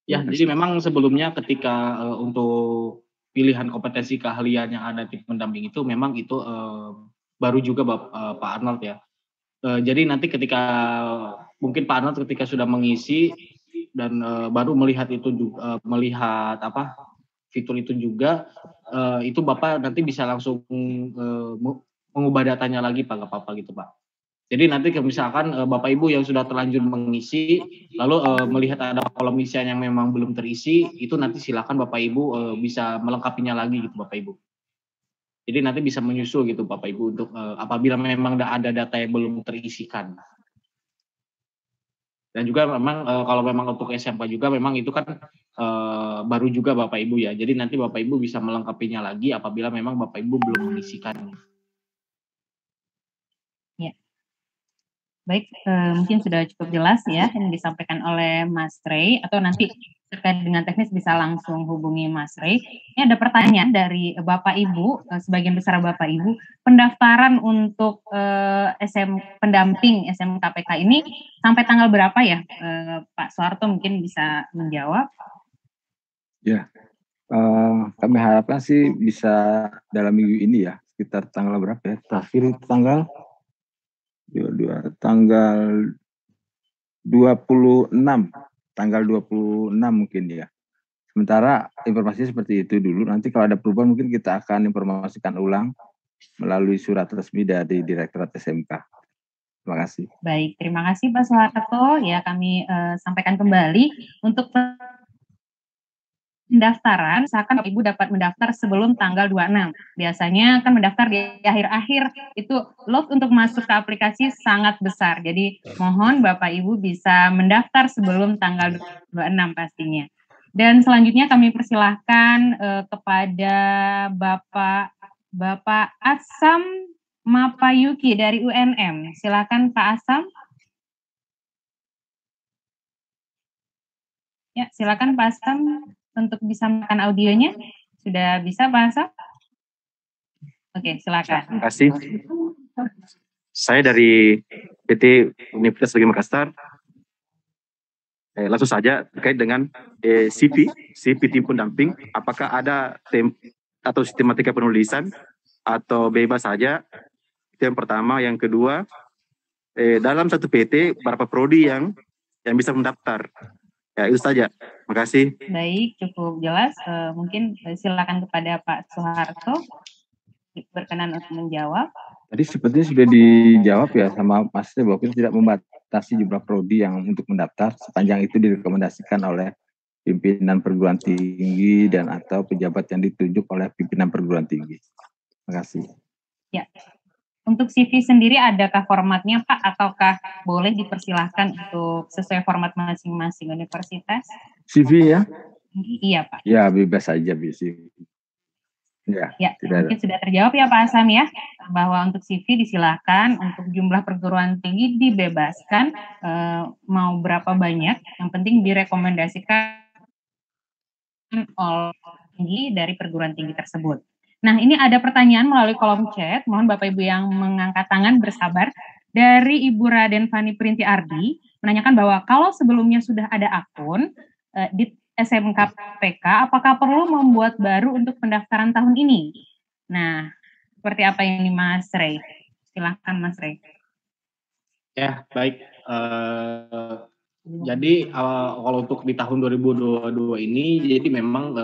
Ya, jadi memang sebelumnya ketika untuk pilihan kompetensi keahlian yang ada tim pendamping itu memang itu baru juga Pak Arnold ya. Jadi nanti ketika mungkin Pak Arnold ketika sudah mengisi dan baru melihat itu juga, melihat fitur itu juga, itu Bapak nanti bisa langsung mengubah datanya lagi Pak, nggak apa-apa gitu Pak. Jadi nanti misalkan Bapak Ibu yang sudah terlanjur mengisi, lalu melihat ada kolom isian yang memang belum terisi, itu nanti silakan Bapak Ibu bisa melengkapinya lagi gitu Bapak Ibu. Jadi nanti bisa menyusul gitu Bapak Ibu untuk apabila memang ada data yang belum terisikan. Dan juga memang kalau memang untuk SMK juga memang itu kan baru juga Bapak Ibu ya. Jadi nanti Bapak Ibu bisa melengkapinya lagi apabila memang Bapak Ibu belum mengisikan. Ya. Baik, mungkin sudah cukup jelas ya yang disampaikan oleh Mas Rey, atau nanti terkait dengan teknis bisa langsung hubungi Mas Rey. Ini ada pertanyaan dari Bapak Ibu, sebagian besar Bapak Ibu, pendaftaran untuk pendamping SMKPK ini sampai tanggal berapa ya? Pak Soeharto mungkin bisa menjawab. Ya, kami harapkan sih bisa dalam minggu ini ya, sekitar tanggal berapa ya? Terakhir tanggal 26, tanggal 26 mungkin ya. Sementara informasinya seperti itu dulu, nanti kalau ada perubahan mungkin kita akan informasikan ulang melalui surat resmi dari Direktorat SMK. Terima kasih. Baik, terima kasih Pak Soeharto. Ya, kami sampaikan kembali untuk pendaftaran, misalkan Ibu dapat mendaftar sebelum tanggal 26. Biasanya kan mendaftar di akhir-akhir, itu load untuk masuk ke aplikasi sangat besar. Jadi mohon Bapak Ibu bisa mendaftar sebelum tanggal 26 pastinya. Dan selanjutnya kami persilahkan kepada Bapak Asam Mapayuki dari UNM. Silakan Pak Asam. Ya, silakan Pak Asam untuk bisa menekan audionya. Sudah bisa Pak Asam? Oke, silakan. Terima kasih. Saya dari PT Universitas Negeri Makassar. Langsung saja terkait dengan CV tim pendamping. Apakah ada atau sistematika penulisan atau bebas saja? Itu yang pertama. Yang kedua, dalam satu PT berapa prodi yang bisa mendaftar? Ya, itu saja. Terima kasih. Baik, cukup jelas. Mungkin silakan kepada Pak Soeharto berkenan untuk menjawab. Tadi sepertinya sudah dijawab ya sama Mas Rey bahwa kita tidak membatasi jumlah prodi yang untuk mendaftar sepanjang itu direkomendasikan oleh pimpinan perguruan tinggi dan atau pejabat yang ditunjuk oleh pimpinan perguruan tinggi. Terima kasih. Ya. Untuk CV sendiri adakah formatnya Pak, ataukah boleh dipersilahkan untuk sesuai format masing-masing universitas? CV ya? Iya Pak. Ya bebas saja CV. Ya, mungkin sudah terjawab ya Pak Asam ya, bahwa untuk CV disilahkan, untuk jumlah perguruan tinggi dibebaskan, mau berapa banyak, yang penting direkomendasikan oleh tinggi dari perguruan tinggi tersebut. Nah, ini ada pertanyaan melalui kolom chat, mohon Bapak Ibu yang mengangkat tangan bersabar, dari Ibu Raden Fani Printi Ardi, menanyakan bahwa kalau sebelumnya sudah ada akun di SMK PK, apakah perlu membuat baru untuk pendaftaran tahun ini? Nah, seperti apa ini Mas Rey? Silahkan Mas Rey. Ya, baik. Jadi kalau untuk di tahun 2022 ini, jadi memang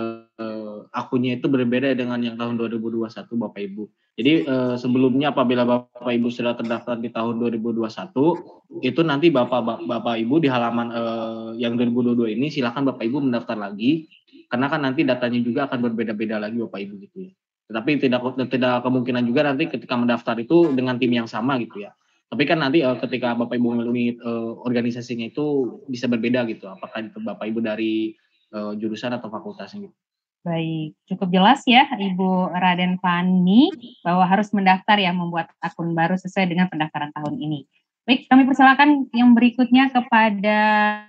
akunnya itu berbeda dengan yang tahun 2021 Bapak Ibu. Jadi sebelumnya apabila Bapak Ibu sudah terdaftar di tahun 2021, itu nanti Bapak Ibu di halaman yang 2022 ini silakan Bapak Ibu mendaftar lagi, karena kan nanti datanya juga akan berbeda-beda lagi Bapak Ibu gitu ya. Tetapi tidak kemungkinan juga nanti ketika mendaftar itu dengan tim yang sama gitu ya. Tapi kan nanti ketika Bapak Ibu melalui organisasinya itu bisa berbeda gitu. Apakah itu Bapak Ibu dari jurusan atau fakultasnya gitu. Baik, cukup jelas ya Ibu Raden Fani bahwa harus mendaftar ya, membuat akun baru sesuai dengan pendaftaran tahun ini. Baik, kami persilakan yang berikutnya kepada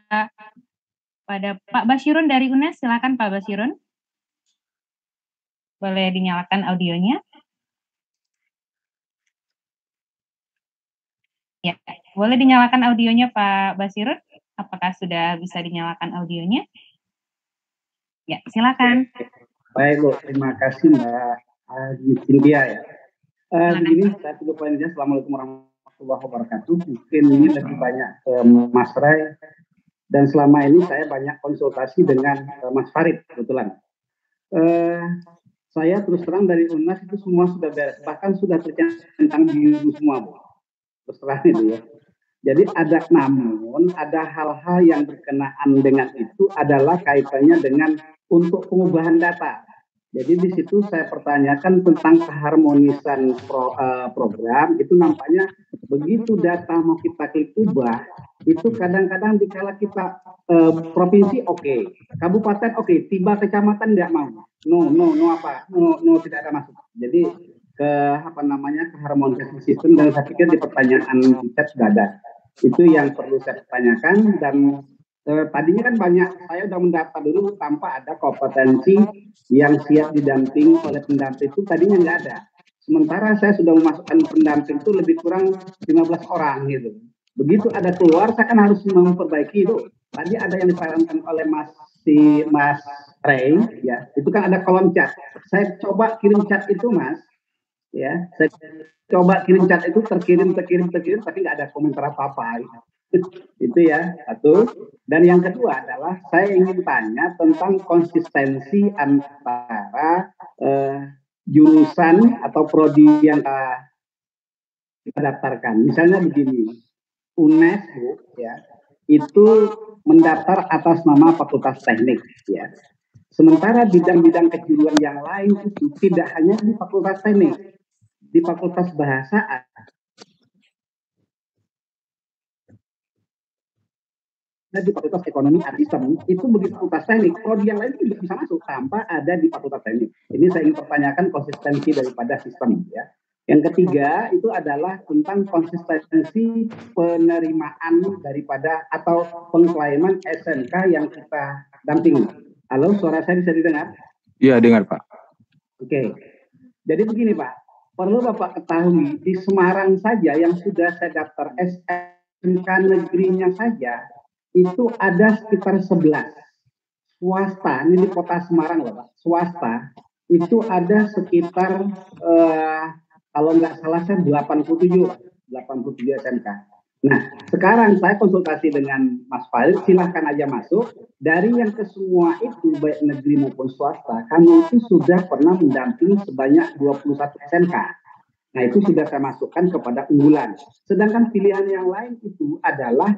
Pak Basyirun dari UNES. Silakan Pak Basyirun. Boleh dinyalakan audionya. Ya, boleh dinyalakan audionya Pak Basyirun. Apakah sudah bisa dinyalakan audionya? Ya, silakan. Baik Bu, terima kasih Mbak Cynthia ya. Begini, saya tutup poinnya. Assalamualaikum warahmatullahi wabarakatuh. Mungkin ini lebih banyak ke Mas Ray, dan selama ini saya banyak konsultasi dengan Mas Farid kebetulan. Saya terus terang dari UNAS itu semua sudah beres, bahkan sudah tercentang biru semua Bu. Terus terang itu ya. Jadi namun ada hal-hal yang berkenaan dengan itu adalah kaitannya dengan untuk pengubahan data. Jadi di situ saya pertanyakan tentang keharmonisan program, itu nampaknya begitu data mau kita klik ubah, itu kadang-kadang dikala kita provinsi oke, kabupaten oke, tiba kecamatan tidak mau. No tidak ada masuk. Jadi keharmonisasi sistem, dan saya pikir di pertanyaan di chat sudah ada. Itu yang perlu saya tanyakan, dan tadinya kan banyak, saya sudah mendaftar dulu tanpa ada kompetensi yang siap didamping oleh pendamping, itu tadinya nggak ada. Sementara saya sudah memasukkan pendamping itu lebih kurang 15 orang gitu. Begitu ada keluar, saya kan harus memperbaiki itu. Tadi ada yang disarankan oleh Mas Ray, ya, itu kan ada kolom chat. Saya coba kirim chat itu Mas, ya, saya coba kirim chat itu terkirim, tapi nggak ada komentar apa-apa. Itu ya, satu. Dan yang kedua adalah saya ingin tanya tentang konsistensi antara jurusan atau prodi yang kita daftarkan. Misalnya begini, UNES ya, itu mendaftar atas nama Fakultas Teknik ya. Sementara bidang-bidang kejuruan yang lain itu tidak hanya di Fakultas Teknik, di Fakultas Bahasa, di Fakultas Ekonomi Sistem, itu begitu Fakultas Teknik, prodi yang lain tidak bisa masuk tanpa ada di Fakultas Teknik. Ini saya ingin pertanyakan konsistensi daripada sistem ya. Yang ketiga itu adalah tentang konsistensi penerimaan daripada atau pengklaiman SMK yang kita dampingi. Halo, suara saya bisa didengar? Iya, dengar Pak. Oke, jadi begini Pak, perlu Bapak ketahui di Semarang saja yang sudah saya daftar SMK negerinya saja itu ada sekitar 11. Swasta, ini di kota Semarang loh Pak, swasta itu ada sekitar kalau nggak salah saya 87 SMK. Nah, sekarang saya konsultasi dengan Mas Farid, silahkan aja masuk. Dari yang ke semua itu, baik negeri maupun swasta, kami itu sudah pernah mendampingi sebanyak 21 SMK. Nah, itu sudah saya masukkan kepada unggulan. Sedangkan pilihan yang lain itu adalah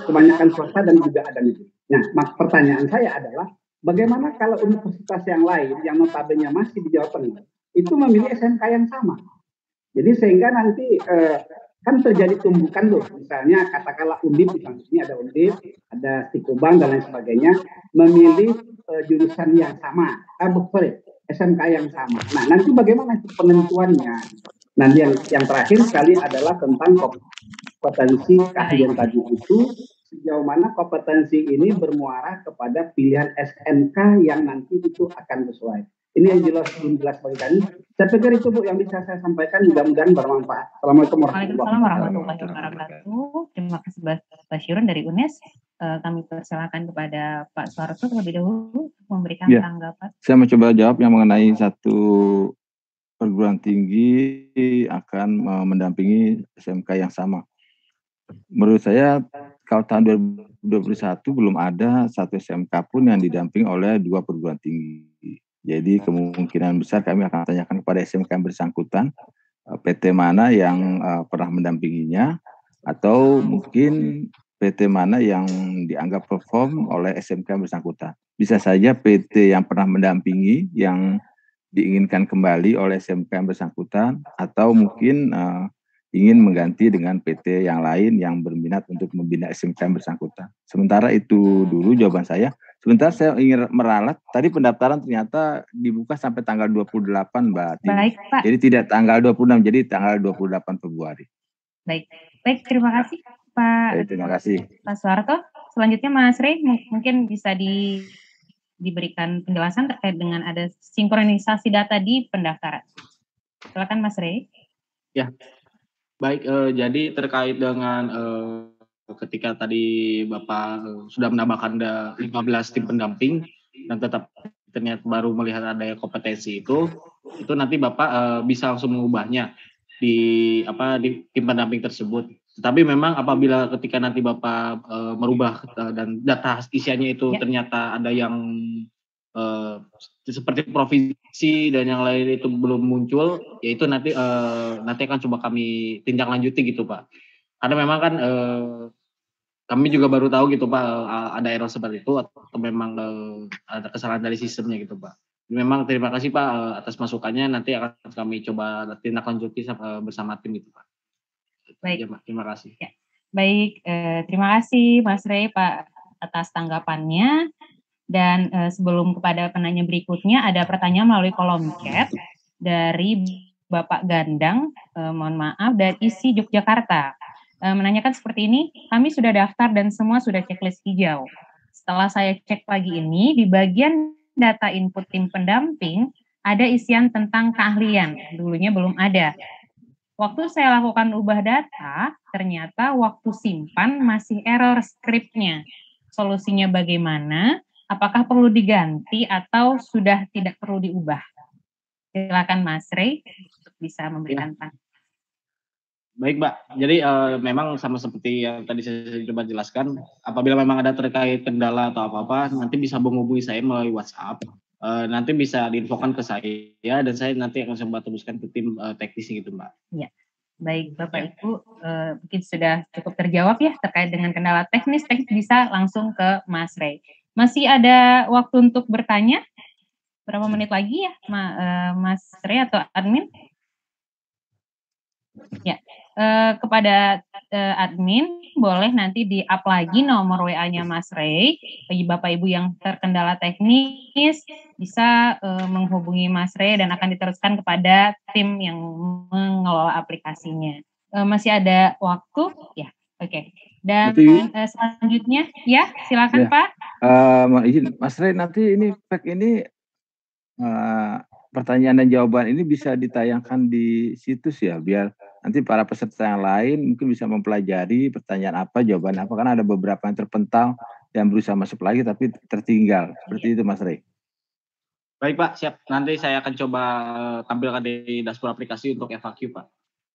kebanyakan swasta dan juga ada negeri. Nah, pertanyaan saya adalah, bagaimana kalau universitas yang lain, yang notabene masih di Jawa Tengah, itu memilih SMK yang sama? Jadi sehingga nanti kan terjadi tumbukan loh, misalnya katakanlah Undip, di sini ada Undip, ada Stikobang dan lain sebagainya, memilih jurusan yang sama, SMK yang sama. Nah, nanti bagaimana penentuannya? Nanti yang terakhir sekali adalah tentang kompetensi keahlian tadi itu, sejauh mana kompetensi ini bermuara kepada pilihan SMK yang nanti itu akan sesuai. Ini yang belum jelas bagi kami. Saya pikir itu Bu yang bisa saya sampaikan, mudah-mudahan bermanfaat. Assalamualaikum warahmatullahi wabarakatuh. Terima kasih Pak Syirun dari UNES. Kami persilakan kepada Pak Suharto terlebih dahulu memberikan tanggapan. Saya mencoba jawab yang mengenai satu perguruan tinggi akan mendampingi SMK yang sama. Menurut saya kalau tahun 2021 belum ada satu SMK pun yang didampingi oleh 2 perguruan tinggi. Jadi kemungkinan besar kami akan tanyakan kepada SMK yang bersangkutan, PT mana yang pernah mendampinginya, atau mungkin PT mana yang dianggap perform oleh SMK yang bersangkutan. Bisa saja PT yang pernah mendampingi yang diinginkan kembali oleh SMK yang bersangkutan, atau mungkin ingin mengganti dengan PT yang lain yang berminat untuk membina SMK yang bersangkutan. Sementara itu dulu jawaban saya. Sebentar saya ingin meralat, tadi pendaftaran ternyata dibuka sampai tanggal 28 Mbak Tini. Baik Pak. Jadi tidak tanggal 26, jadi tanggal 28 Februari. Baik, terima kasih Pak. Baik, terima kasih. Pak Suharto. Selanjutnya Mas Rey, mungkin bisa diberikan penjelasan terkait dengan ada sinkronisasi data di pendaftaran. Silakan Mas Rey. Ya, baik. Jadi terkait dengan ketika tadi Bapak sudah menambahkan ada 15 tim pendamping dan tetap ternyata baru melihat ada kompetensi itu nanti Bapak bisa langsung mengubahnya di tim pendamping tersebut. Tetapi memang apabila ketika nanti Bapak merubah dan data isiannya itu ternyata ada yang seperti provinsi dan yang lain itu belum muncul, yaitu nanti akan coba kami tindak lanjuti gitu Pak. Karena memang kan kami juga baru tahu gitu Pak, ada error seperti itu atau memang ada kesalahan dari sistemnya gitu Pak. Memang terima kasih Pak atas masukannya, nanti akan kami coba tindak lanjuti bersama tim itu Pak. Baik, ya, Pak. Terima kasih. Ya. Baik, terima kasih Mas Rey Pak atas tanggapannya. Dan sebelum kepada penanya berikutnya, ada pertanyaan melalui kolom chat dari Bapak Gandang, mohon maaf, dari isi Yogyakarta. Menanyakan seperti ini, kami sudah daftar dan semua sudah checklist hijau. Setelah saya cek pagi ini, di bagian data input tim pendamping, ada isian tentang keahlian, dulunya belum ada. Waktu saya lakukan ubah data, ternyata waktu simpan masih error scriptnya. Solusinya bagaimana? Apakah perlu diganti atau sudah tidak perlu diubah? Silakan Mas Rey untuk bisa memberikan tanggapan. Baik Mbak, jadi memang sama seperti yang tadi saya coba jelaskan, apabila memang ada terkait kendala atau apa-apa, nanti bisa menghubungi saya melalui WhatsApp, nanti bisa diinfokan ke saya, dan saya nanti akan coba teruskan ke tim teknis gitu Mbak. Iya, baik Bapak Ibu, mungkin sudah cukup terjawab ya terkait dengan kendala teknis bisa langsung ke Mas Rey. Masih ada waktu untuk bertanya, berapa menit lagi ya Mas Rey atau admin? Ya, kepada admin, boleh nanti di-up lagi nomor WA-nya Mas Ray. Bagi Bapak Ibu yang terkendala teknis, bisa menghubungi Mas Ray dan akan diteruskan kepada tim yang mengelola aplikasinya. Masih ada waktu? Ya, oke. Dan selanjutnya, ya silakan Pak. Izin Mas Ray, nanti ini pertanyaan dan jawaban ini bisa ditayangkan di situs ya, biar nanti para peserta yang lain mungkin bisa mempelajari pertanyaan apa, jawaban apa, karena ada beberapa yang terpental dan berusaha masuk lagi tapi tertinggal. Seperti itu Mas Ray. Baik Pak, siap. Nanti saya akan coba tampilkan di dashboard aplikasi untuk FAQ Pak.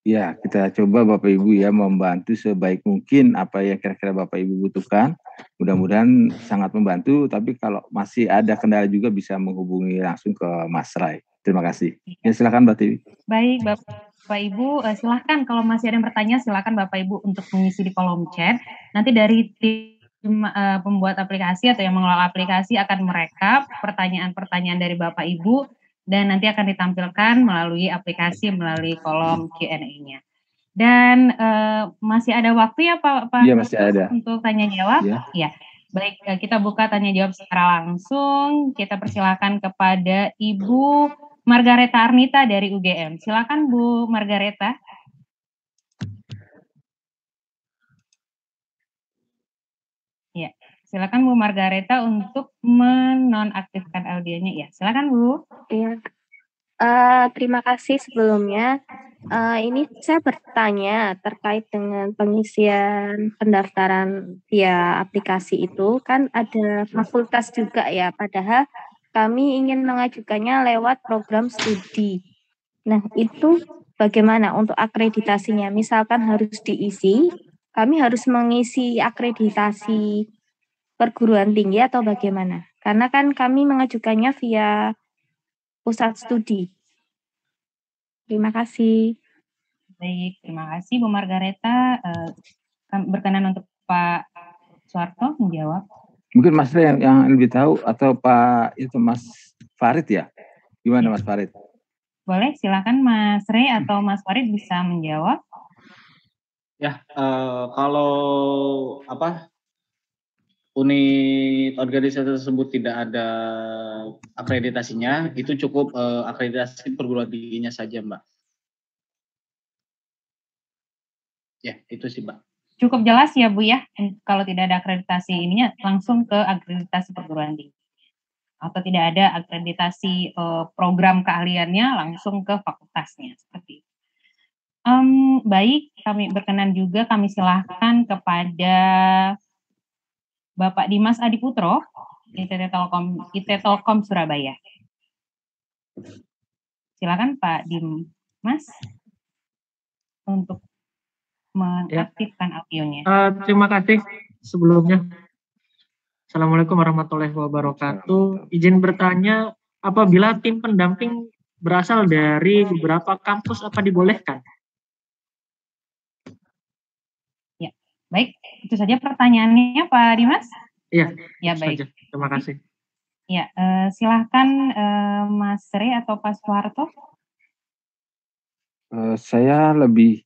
Ya, kita coba Bapak Ibu ya membantu sebaik mungkin apa yang kira-kira Bapak Ibu butuhkan. Mudah-mudahan sangat membantu, tapi kalau masih ada kendala juga bisa menghubungi langsung ke Mas Ray. Terima kasih. Ya, silakan Mbak Tiwi. Baik, Bapak Ibu, silakan kalau masih ada yang bertanya, silakan Bapak Ibu untuk mengisi di kolom chat. Nanti dari tim pembuat aplikasi atau yang mengelola aplikasi akan merekap pertanyaan-pertanyaan dari Bapak Ibu dan nanti akan ditampilkan melalui aplikasi, melalui kolom Q&A-nya. Dan masih ada waktu ya Pak? Iya, masih ada. Untuk tanya jawab? Ya. Baik, kita buka tanya jawab secara langsung. Kita persilakan kepada Ibu Margareta Arnita dari UGM. Silakan Bu Margareta. Ya, silakan Bu Margareta untuk menonaktifkan audionya. Ya, silakan Bu. Iya. Terima kasih sebelumnya. Ini saya bertanya terkait dengan pengisian pendaftaran via aplikasi itu, kan ada fakultas juga ya, padahal kami ingin mengajukannya lewat program studi. Nah, itu bagaimana untuk akreditasinya? Misalkan harus diisi, kami harus mengisi akreditasi perguruan tinggi atau bagaimana? Karena kan kami mengajukannya via pusat studi. Terima kasih. Baik, terima kasih Bu Margareta. Berkenan untuk Pak Suarto menjawab. Mungkin Mas Ray yang lebih tahu atau Pak itu Mas Farid ya? Gimana Mas Farid? Boleh, silakan Mas Ray atau Mas Farid bisa menjawab. Ya, kalau unit organisasi tersebut tidak ada akreditasinya, itu cukup akreditasi perguruan tingginya saja, Mbak. Ya, itu sih, Mbak. Cukup jelas ya, Bu ya. Kalau tidak ada akreditasi ininya langsung ke akreditasi perguruan tinggi. Atau tidak ada akreditasi program keahliannya langsung ke fakultasnya seperti itu. Baik, kami berkenan juga kami silahkan kepada Bapak Dimas Adiputro, IT Telkom Surabaya. Silakan Pak Dimas untuk mengaktifkan audionya. Terima kasih sebelumnya. Assalamualaikum warahmatullahi wabarakatuh. Izin bertanya, apabila tim pendamping berasal dari beberapa kampus, apa dibolehkan? Ya, baik. Itu saja pertanyaannya Pak Dimas. Iya. Ya baik. Saja. Terima kasih. Ya, silahkan Mas Ray atau Pak Suharto. Saya lebih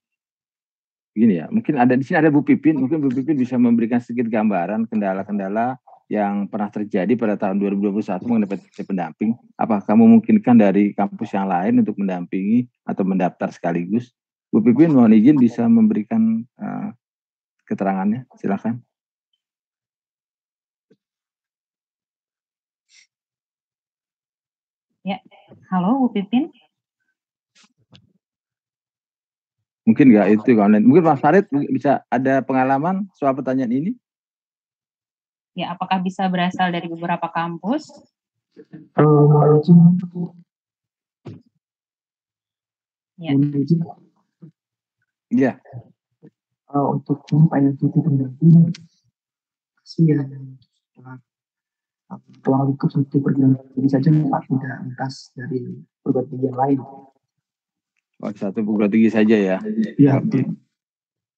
begini ya, mungkin ada di sini ada Bu Pipin, mungkin Bu Pipin bisa memberikan sedikit gambaran kendala-kendala yang pernah terjadi pada tahun 2021 mengenai PT pendamping. Apakah memungkinkan dari kampus yang lain untuk mendampingi atau mendaftar sekaligus? Bu Pipin mohon izin bisa memberikan keterangannya, silakan. Ya, halo Bu Pipin. Mungkin nggak itu online. Mungkin Mas Farid bisa ada pengalaman soal pertanyaan ini? Ya, apakah bisa berasal dari beberapa kampus? Ya. Iya. Untuk ILCT pendamping, ruang lingkup satu perguruan tinggi saja tidak lintas dari perguruan tinggi yang lain. Oh, satu perguruan tinggi saja ya? Iya.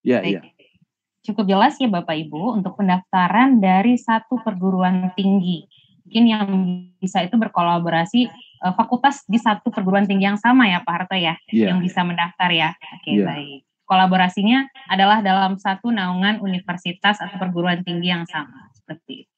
Iya, iya. Cukup jelas ya Bapak Ibu untuk pendaftaran dari satu perguruan tinggi. Mungkin yang bisa itu berkolaborasi fakultas di satu perguruan tinggi yang sama ya Pak Harto ya, yang bisa mendaftar ya. Oke, baik. kolaborasinya adalah dalam satu naungan universitas atau perguruan tinggi yang sama. Seperti itu.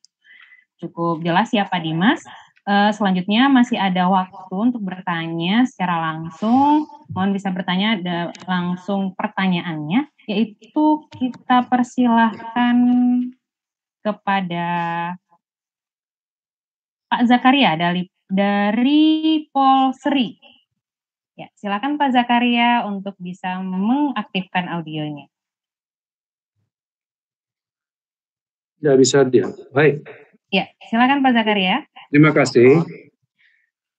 Cukup jelas ya Pak Dimas. Selanjutnya masih ada waktu untuk bertanya secara langsung. Mohon bisa bertanya langsung pertanyaannya, yaitu kita persilahkan kepada Pak Zakaria dari Polsri. Ya, silakan Pak Zakaria untuk bisa mengaktifkan audionya. Ya, bisa dia. Baik. Ya, silakan Pak Zakaria. Terima kasih.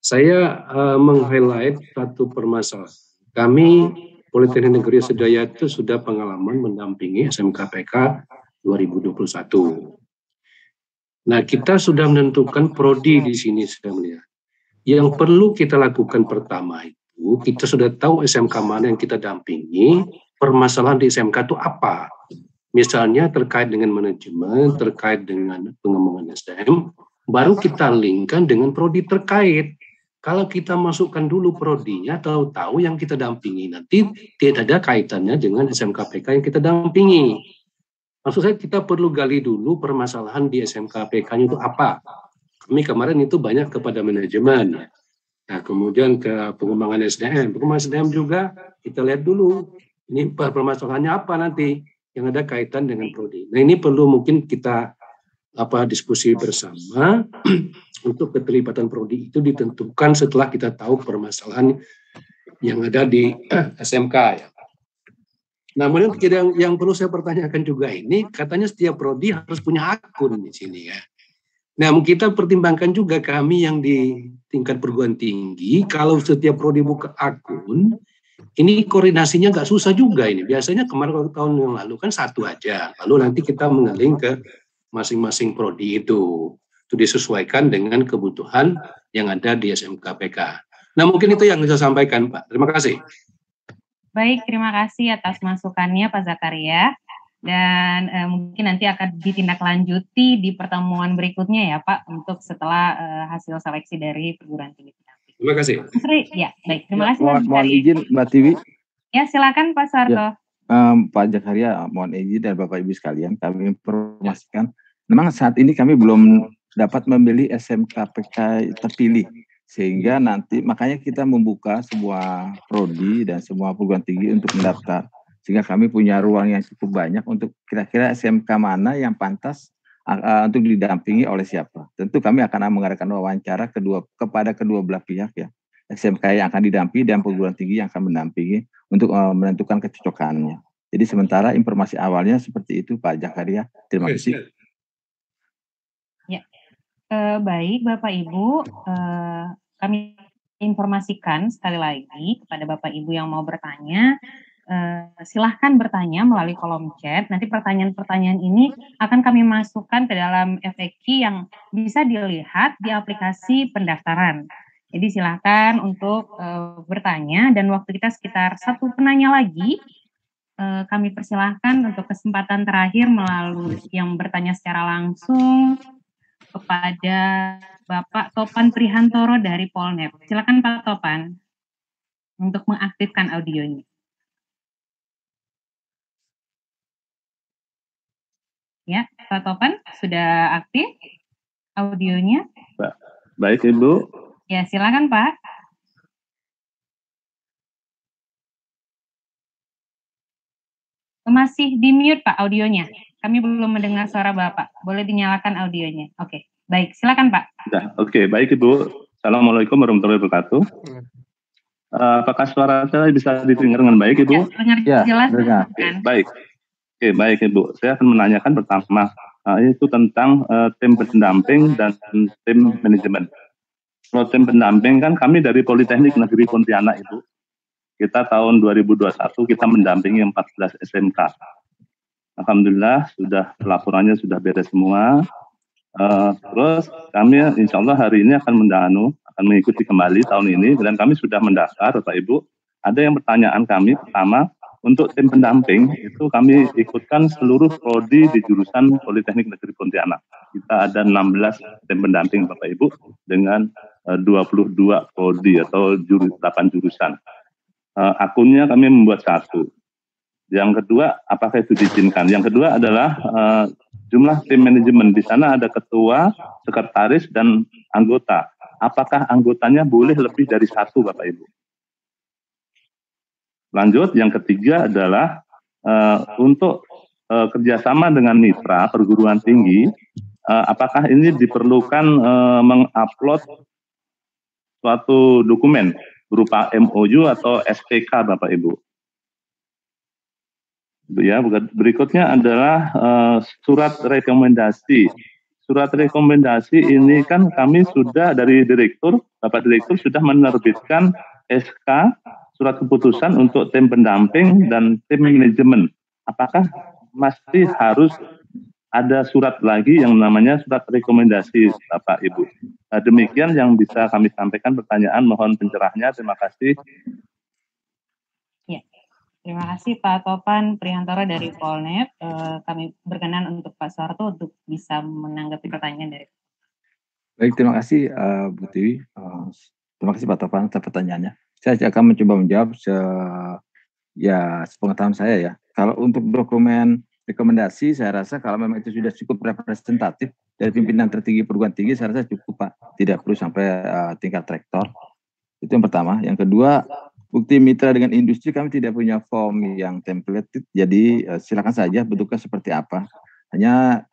Saya meng-highlight satu permasalahan. Kami Politeknik Negeri Sedaya itu sudah pengalaman mendampingi SMKPK 2021. Nah, kita sudah menentukan prodi di sini, saya melihat. Yang perlu kita lakukan pertama itu, kita sudah tahu SMK mana yang kita dampingi, permasalahan di SMK itu apa. Misalnya terkait dengan manajemen, terkait dengan pengembangan SDM, baru kita linkkan dengan prodi terkait. Kalau kita masukkan dulu prodinya, tahu-tahu yang kita dampingi nanti tidak ada kaitannya dengan SMKPK yang kita dampingi. Maksud saya kita perlu gali dulu permasalahan di SMKPK-nya itu apa. Kami kemarin itu banyak kepada manajemen. Nah, kemudian ke pengembangan SDM. Pengembangan SDM juga kita lihat dulu ini permasalahannya apa nanti yang ada kaitan dengan prodi. Nah, ini perlu mungkin kita diskusi bersama untuk keterlibatan prodi itu ditentukan setelah kita tahu permasalahan yang ada di SMK ya. Nah, kemudian yang perlu saya pertanyakan juga ini, katanya setiap prodi harus punya akun di sini ya. Nah, kita pertimbangkan juga kami yang di tingkat perguruan tinggi, kalau setiap prodi buka akun, ini koordinasinya nggak susah juga ini. Biasanya kemarin tahun yang lalu kan satu aja, lalu nanti kita mengeling ke masing-masing prodi itu disesuaikan dengan kebutuhan yang ada di SMKPK. Nah, mungkin itu yang bisa saya sampaikan, Pak. Terima kasih. Baik, terima kasih atas masukannya Pak Zakaria. Dan mungkin nanti akan ditindaklanjuti di pertemuan berikutnya ya Pak, untuk setelah hasil seleksi dari perguruan tinggi. Terima kasih. Ya, baik. Terima kasih Pak Zakaria. Mohon izin Mbak Tiwi. Ya, silakan Pak Soeharto. Ya. Pak Zakaria, mohon izin dan Bapak Ibu sekalian, kami informasikan, memang saat ini kami belum dapat memilih SMKPK terpilih, sehingga nanti makanya kita membuka sebuah prodi dan semua perguruan tinggi untuk mendaftar, sehingga kami punya ruang yang cukup banyak untuk kira-kira SMK mana yang pantas untuk didampingi oleh siapa. Tentu kami akan mengadakan wawancara kepada kedua belah pihak ya, SMK yang akan didampingi dan perguruan tinggi yang akan mendampingi untuk menentukan kecocokannya. Jadi sementara informasi awalnya seperti itu Pak Zakaria. Terima kasih. Ya, baik Bapak Ibu, kami informasikan sekali lagi kepada Bapak Ibu yang mau bertanya, silahkan bertanya melalui kolom chat. Nanti pertanyaan-pertanyaan ini akan kami masukkan ke dalam FAQ yang bisa dilihat di aplikasi pendaftaran. Jadi silahkan untuk bertanya, dan waktu kita sekitar 1 penanya lagi. Kami persilahkan untuk kesempatan terakhir melalui yang bertanya secara langsung kepada Bapak Topan Prihantoro dari Polnet. Silakan Pak Topan untuk mengaktifkan audionya. Ya, Pak Topan sudah aktif audionya? Baik Ibu. Ya, silakan Pak. Masih di mute Pak audionya. Kami belum mendengar suara Bapak. Boleh dinyalakan audionya. Oke, baik. Silakan Pak. Ya, oke, baik Ibu. Assalamualaikum warahmatullahi wabarakatuh. Apakah suara saya bisa didengar dengan baik Ibu? Ya, jelas. Oke, baik. Oke, baik Ibu. Saya akan menanyakan pertama, itu tentang tim pendamping dan tim manajemen. Kalau tim pendamping kan kami dari Politeknik Negeri Pontianak Ibu. Kita tahun 2021 kita mendampingi 14 SMK. Alhamdulillah sudah laporannya sudah beres semua. Terus kami insya Allah hari ini akan mengikuti kembali tahun ini, dan kami sudah mendaftar Bapak Ibu. Ada yang pertanyaan kami pertama, untuk tim pendamping itu kami ikutkan seluruh prodi di jurusan Politeknik Negeri Pontianak. Kita ada 16 tim pendamping Bapak Ibu dengan 22 prodi atau 8 jurusan. Akunnya kami membuat 1. Yang kedua, apakah itu diizinkan? Yang kedua adalah jumlah tim manajemen. Di sana ada ketua, sekretaris, dan anggota. Apakah anggotanya boleh lebih dari 1, Bapak Ibu? Lanjut, yang ketiga adalah untuk kerjasama dengan mitra perguruan tinggi, apakah ini diperlukan mengupload suatu dokumen berupa MOU atau SPK, Bapak Ibu? Ya, berikutnya adalah surat rekomendasi. Surat rekomendasi ini kan kami sudah dari direktur, Bapak Direktur sudah menerbitkan SK, surat keputusan untuk tim pendamping dan tim manajemen. Apakah masih harus ada surat lagi yang namanya surat rekomendasi, Bapak Ibu? Nah, demikian yang bisa kami sampaikan. Pertanyaan mohon pencerahannya. Terima kasih. Ya, terima kasih Pak Topan Prihantoro dari Polnet. Kami berkenan untuk Pak Soeharto untuk bisa menanggapi pertanyaan dari. Baik, terima kasih Bu Tiwi. Terima kasih Pak Topan atas pertanyaannya. Saya akan mencoba menjawab sepengetahuan saya ya. Kalau untuk dokumen rekomendasi, saya rasa kalau memang itu sudah cukup representatif dari pimpinan tertinggi perguruan tinggi, saya rasa cukup Pak. Tidak perlu sampai tingkat rektor. Itu yang pertama. Yang kedua, bukti mitra dengan industri kami tidak punya form yang template, jadi silakan saja bentuknya seperti apa. Hanya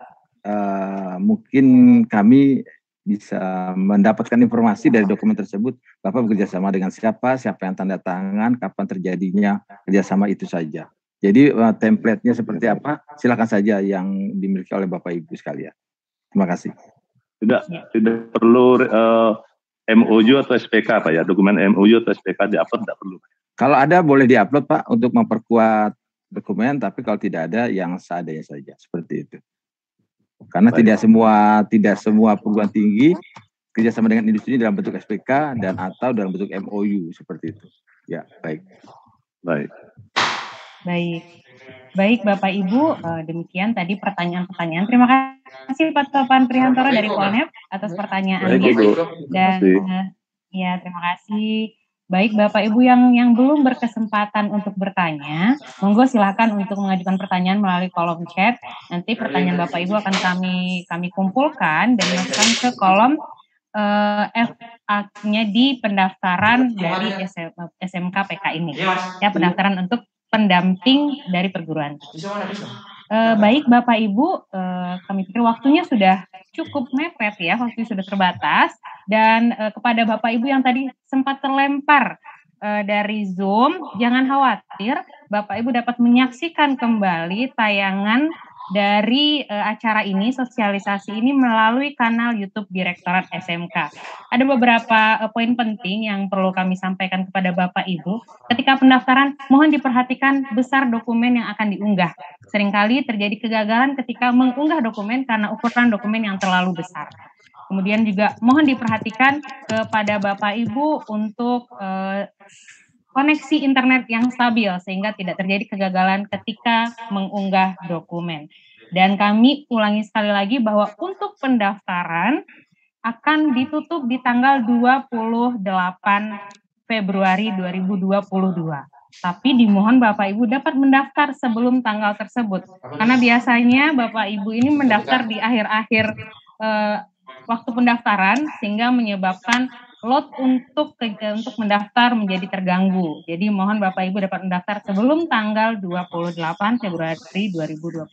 mungkin kami bisa mendapatkan informasi dari dokumen tersebut, Bapak bekerja sama dengan siapa yang tanda tangan, kapan terjadinya kerjasama, itu saja. Jadi template-nya seperti apa, silakan saja yang dimiliki oleh Bapak Ibu sekalian. Terima kasih. Tidak perlu MOU atau SPK Pak ya, dokumen MOU atau SPK di-upload tidak perlu. Kalau ada boleh di-upload Pak untuk memperkuat dokumen, tapi kalau tidak ada yang seadanya saja, seperti itu. Karena tidak semua perguruan tinggi kerjasama dengan industri dalam bentuk SPK dan atau dalam bentuk MOU seperti itu. Ya, baik. Baik Bapak Ibu, demikian tadi pertanyaan-pertanyaan. Terima kasih Pak Topan Prihantoro dari Polnet atas pertanyaannya. Dan ya, terima kasih. Baik Bapak Ibu yang belum berkesempatan untuk bertanya, monggo silakan untuk mengajukan pertanyaan melalui kolom chat. Nanti pertanyaan Bapak Ibu akan kami kumpulkan dan dimasukkan ke kolom FAQ-nya di pendaftaran dari SMK PK ini. Ya, pendaftaran untuk pendamping dari perguruan. Baik Bapak Ibu, kami pikir waktunya sudah cukup mepet ya, waktu sudah terbatas, dan kepada Bapak Ibu yang tadi sempat terlempar dari Zoom, jangan khawatir, Bapak Ibu dapat menyaksikan kembali tayangan dari acara ini, sosialisasi ini melalui kanal YouTube Direktorat SMK. Ada beberapa poin penting yang perlu kami sampaikan kepada Bapak Ibu. Ketika pendaftaran, mohon diperhatikan besar dokumen yang akan diunggah. Seringkali terjadi kegagalan ketika mengunggah dokumen karena ukuran dokumen yang terlalu besar. Kemudian juga mohon diperhatikan kepada Bapak Ibu untuk koneksi internet yang stabil sehingga tidak terjadi kegagalan ketika mengunggah dokumen. Dan kami ulangi sekali lagi bahwa untuk pendaftaran akan ditutup di tanggal 28 Februari 2022. Tapi dimohon Bapak Ibu dapat mendaftar sebelum tanggal tersebut. Karena biasanya Bapak Ibu ini mendaftar di akhir-akhir waktu pendaftaran sehingga menyebabkan load untuk mendaftar menjadi terganggu. Jadi mohon Bapak Ibu dapat mendaftar sebelum tanggal 28 Februari 2022.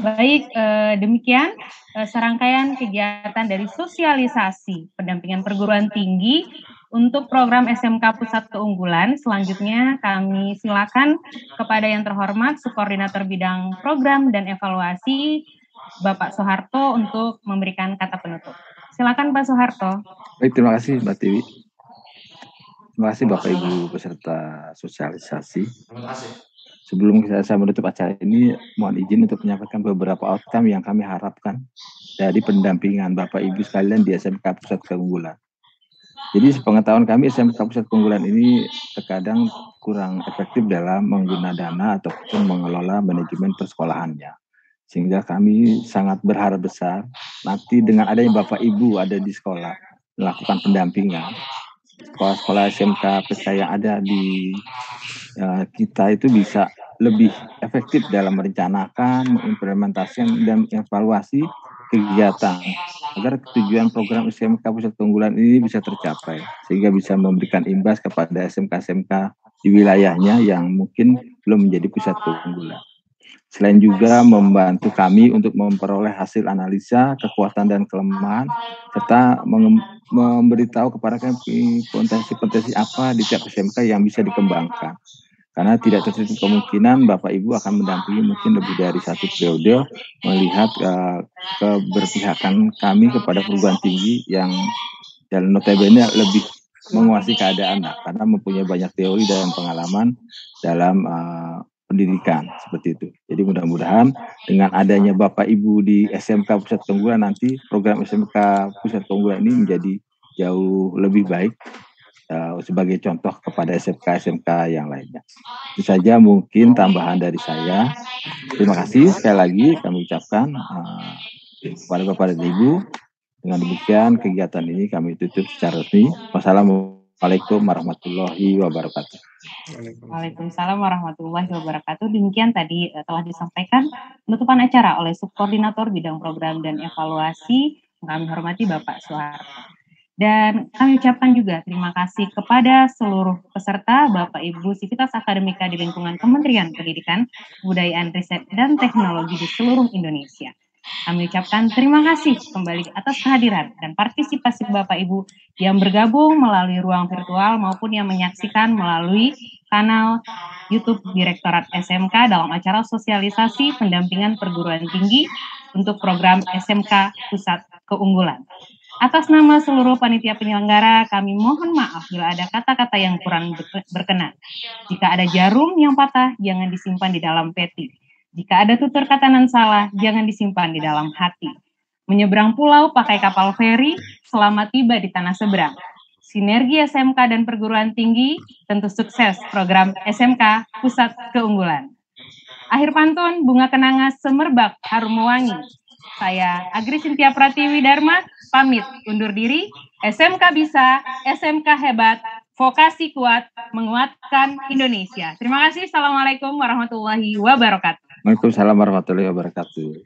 Baik, demikian serangkaian kegiatan dari sosialisasi pendampingan perguruan tinggi untuk program SMK Pusat Keunggulan. Selanjutnya kami silakan kepada yang terhormat Subkoordinator Bidang Program dan Evaluasi Bapak Soeharto untuk memberikan kata penutup. Silakan Pak Soeharto. Baik, terima kasih Mbak Tiwi. Terima kasih Bapak Ibu peserta sosialisasi. Sebelum saya menutup acara ini, mohon izin untuk menyampaikan beberapa outcome yang kami harapkan dari pendampingan Bapak Ibu sekalian di SMK Pusat Keunggulan. Jadi sepengetahuan kami SMK Pusat Keunggulan ini terkadang kurang efektif dalam menggunakan dana ataupun mengelola manajemen persekolahannya. Sehingga kami sangat berharap besar nanti dengan adanya Bapak Ibu ada di sekolah melakukan pendampingan. Sekolah-sekolah SMK PK yang ada di kita itu bisa lebih efektif dalam merencanakan, mengimplementasikan, dan evaluasi kegiatan agar tujuan program SMK Pusat Keunggulan ini bisa tercapai, sehingga bisa memberikan imbas kepada SMK-SMK di wilayahnya yang mungkin belum menjadi pusat keunggulan. Selain juga membantu kami untuk memperoleh hasil analisa, kekuatan dan kelemahan, serta memberitahu kepada kami potensi-potensi apa di tiap SMK yang bisa dikembangkan. Karena tidak tertutup kemungkinan Bapak Ibu akan mendampingi mungkin lebih dari satu periode melihat keberpihakan kami kepada perguruan tinggi yang dan notabene lebih menguasai keadaan, karena mempunyai banyak teori dan pengalaman dalam pendidikan seperti itu. Jadi mudah-mudahan dengan adanya Bapak Ibu di SMK Pusat Keunggulan nanti program SMK Pusat Keunggulan ini menjadi jauh lebih baik sebagai contoh kepada SMK-SMK yang lainnya. Itu saja mungkin tambahan dari saya. Terima kasih sekali lagi kami ucapkan kepada Bapak dan Ibu. Dengan demikian kegiatan ini kami tutup secara resmi. Wassalamualaikum warahmatullahi wabarakatuh. Waalaikumsalam warahmatullahi wabarakatuh. Demikian tadi telah disampaikan penutupan acara oleh Subkoordinator Bidang Program dan Evaluasi yang kami hormati Bapak Soeharto. Dan kami ucapkan juga terima kasih kepada seluruh peserta, Bapak Ibu Sivitas Akademika di lingkungan Kementerian Pendidikan, Kebudayaan, Riset, dan Teknologi di seluruh Indonesia. Kami ucapkan terima kasih kembali atas kehadiran dan partisipasi Bapak Ibu yang bergabung melalui ruang virtual maupun yang menyaksikan melalui kanal YouTube Direktorat SMK dalam acara sosialisasi pendampingan perguruan tinggi untuk program SMK Pusat Keunggulan. Atas nama seluruh panitia penyelenggara, kami mohon maaf bila ada kata-kata yang kurang berkenan. Jika ada jarum yang patah, jangan disimpan di dalam peti. Jika ada tutur kata nan salah, jangan disimpan di dalam hati. Menyeberang pulau pakai kapal feri, selamat tiba di tanah seberang. Sinergi SMK dan perguruan tinggi, tentu sukses program SMK Pusat Keunggulan. Akhir pantun, bunga kenanga semerbak harum mewangi. Saya Agri Sintia Pratiwi Dharma, pamit undur diri. SMK bisa, SMK hebat, vokasi kuat, menguatkan Indonesia. Terima kasih. Assalamualaikum warahmatullahi wabarakatuh. Waalaikumsalam warahmatullahi wabarakatuh.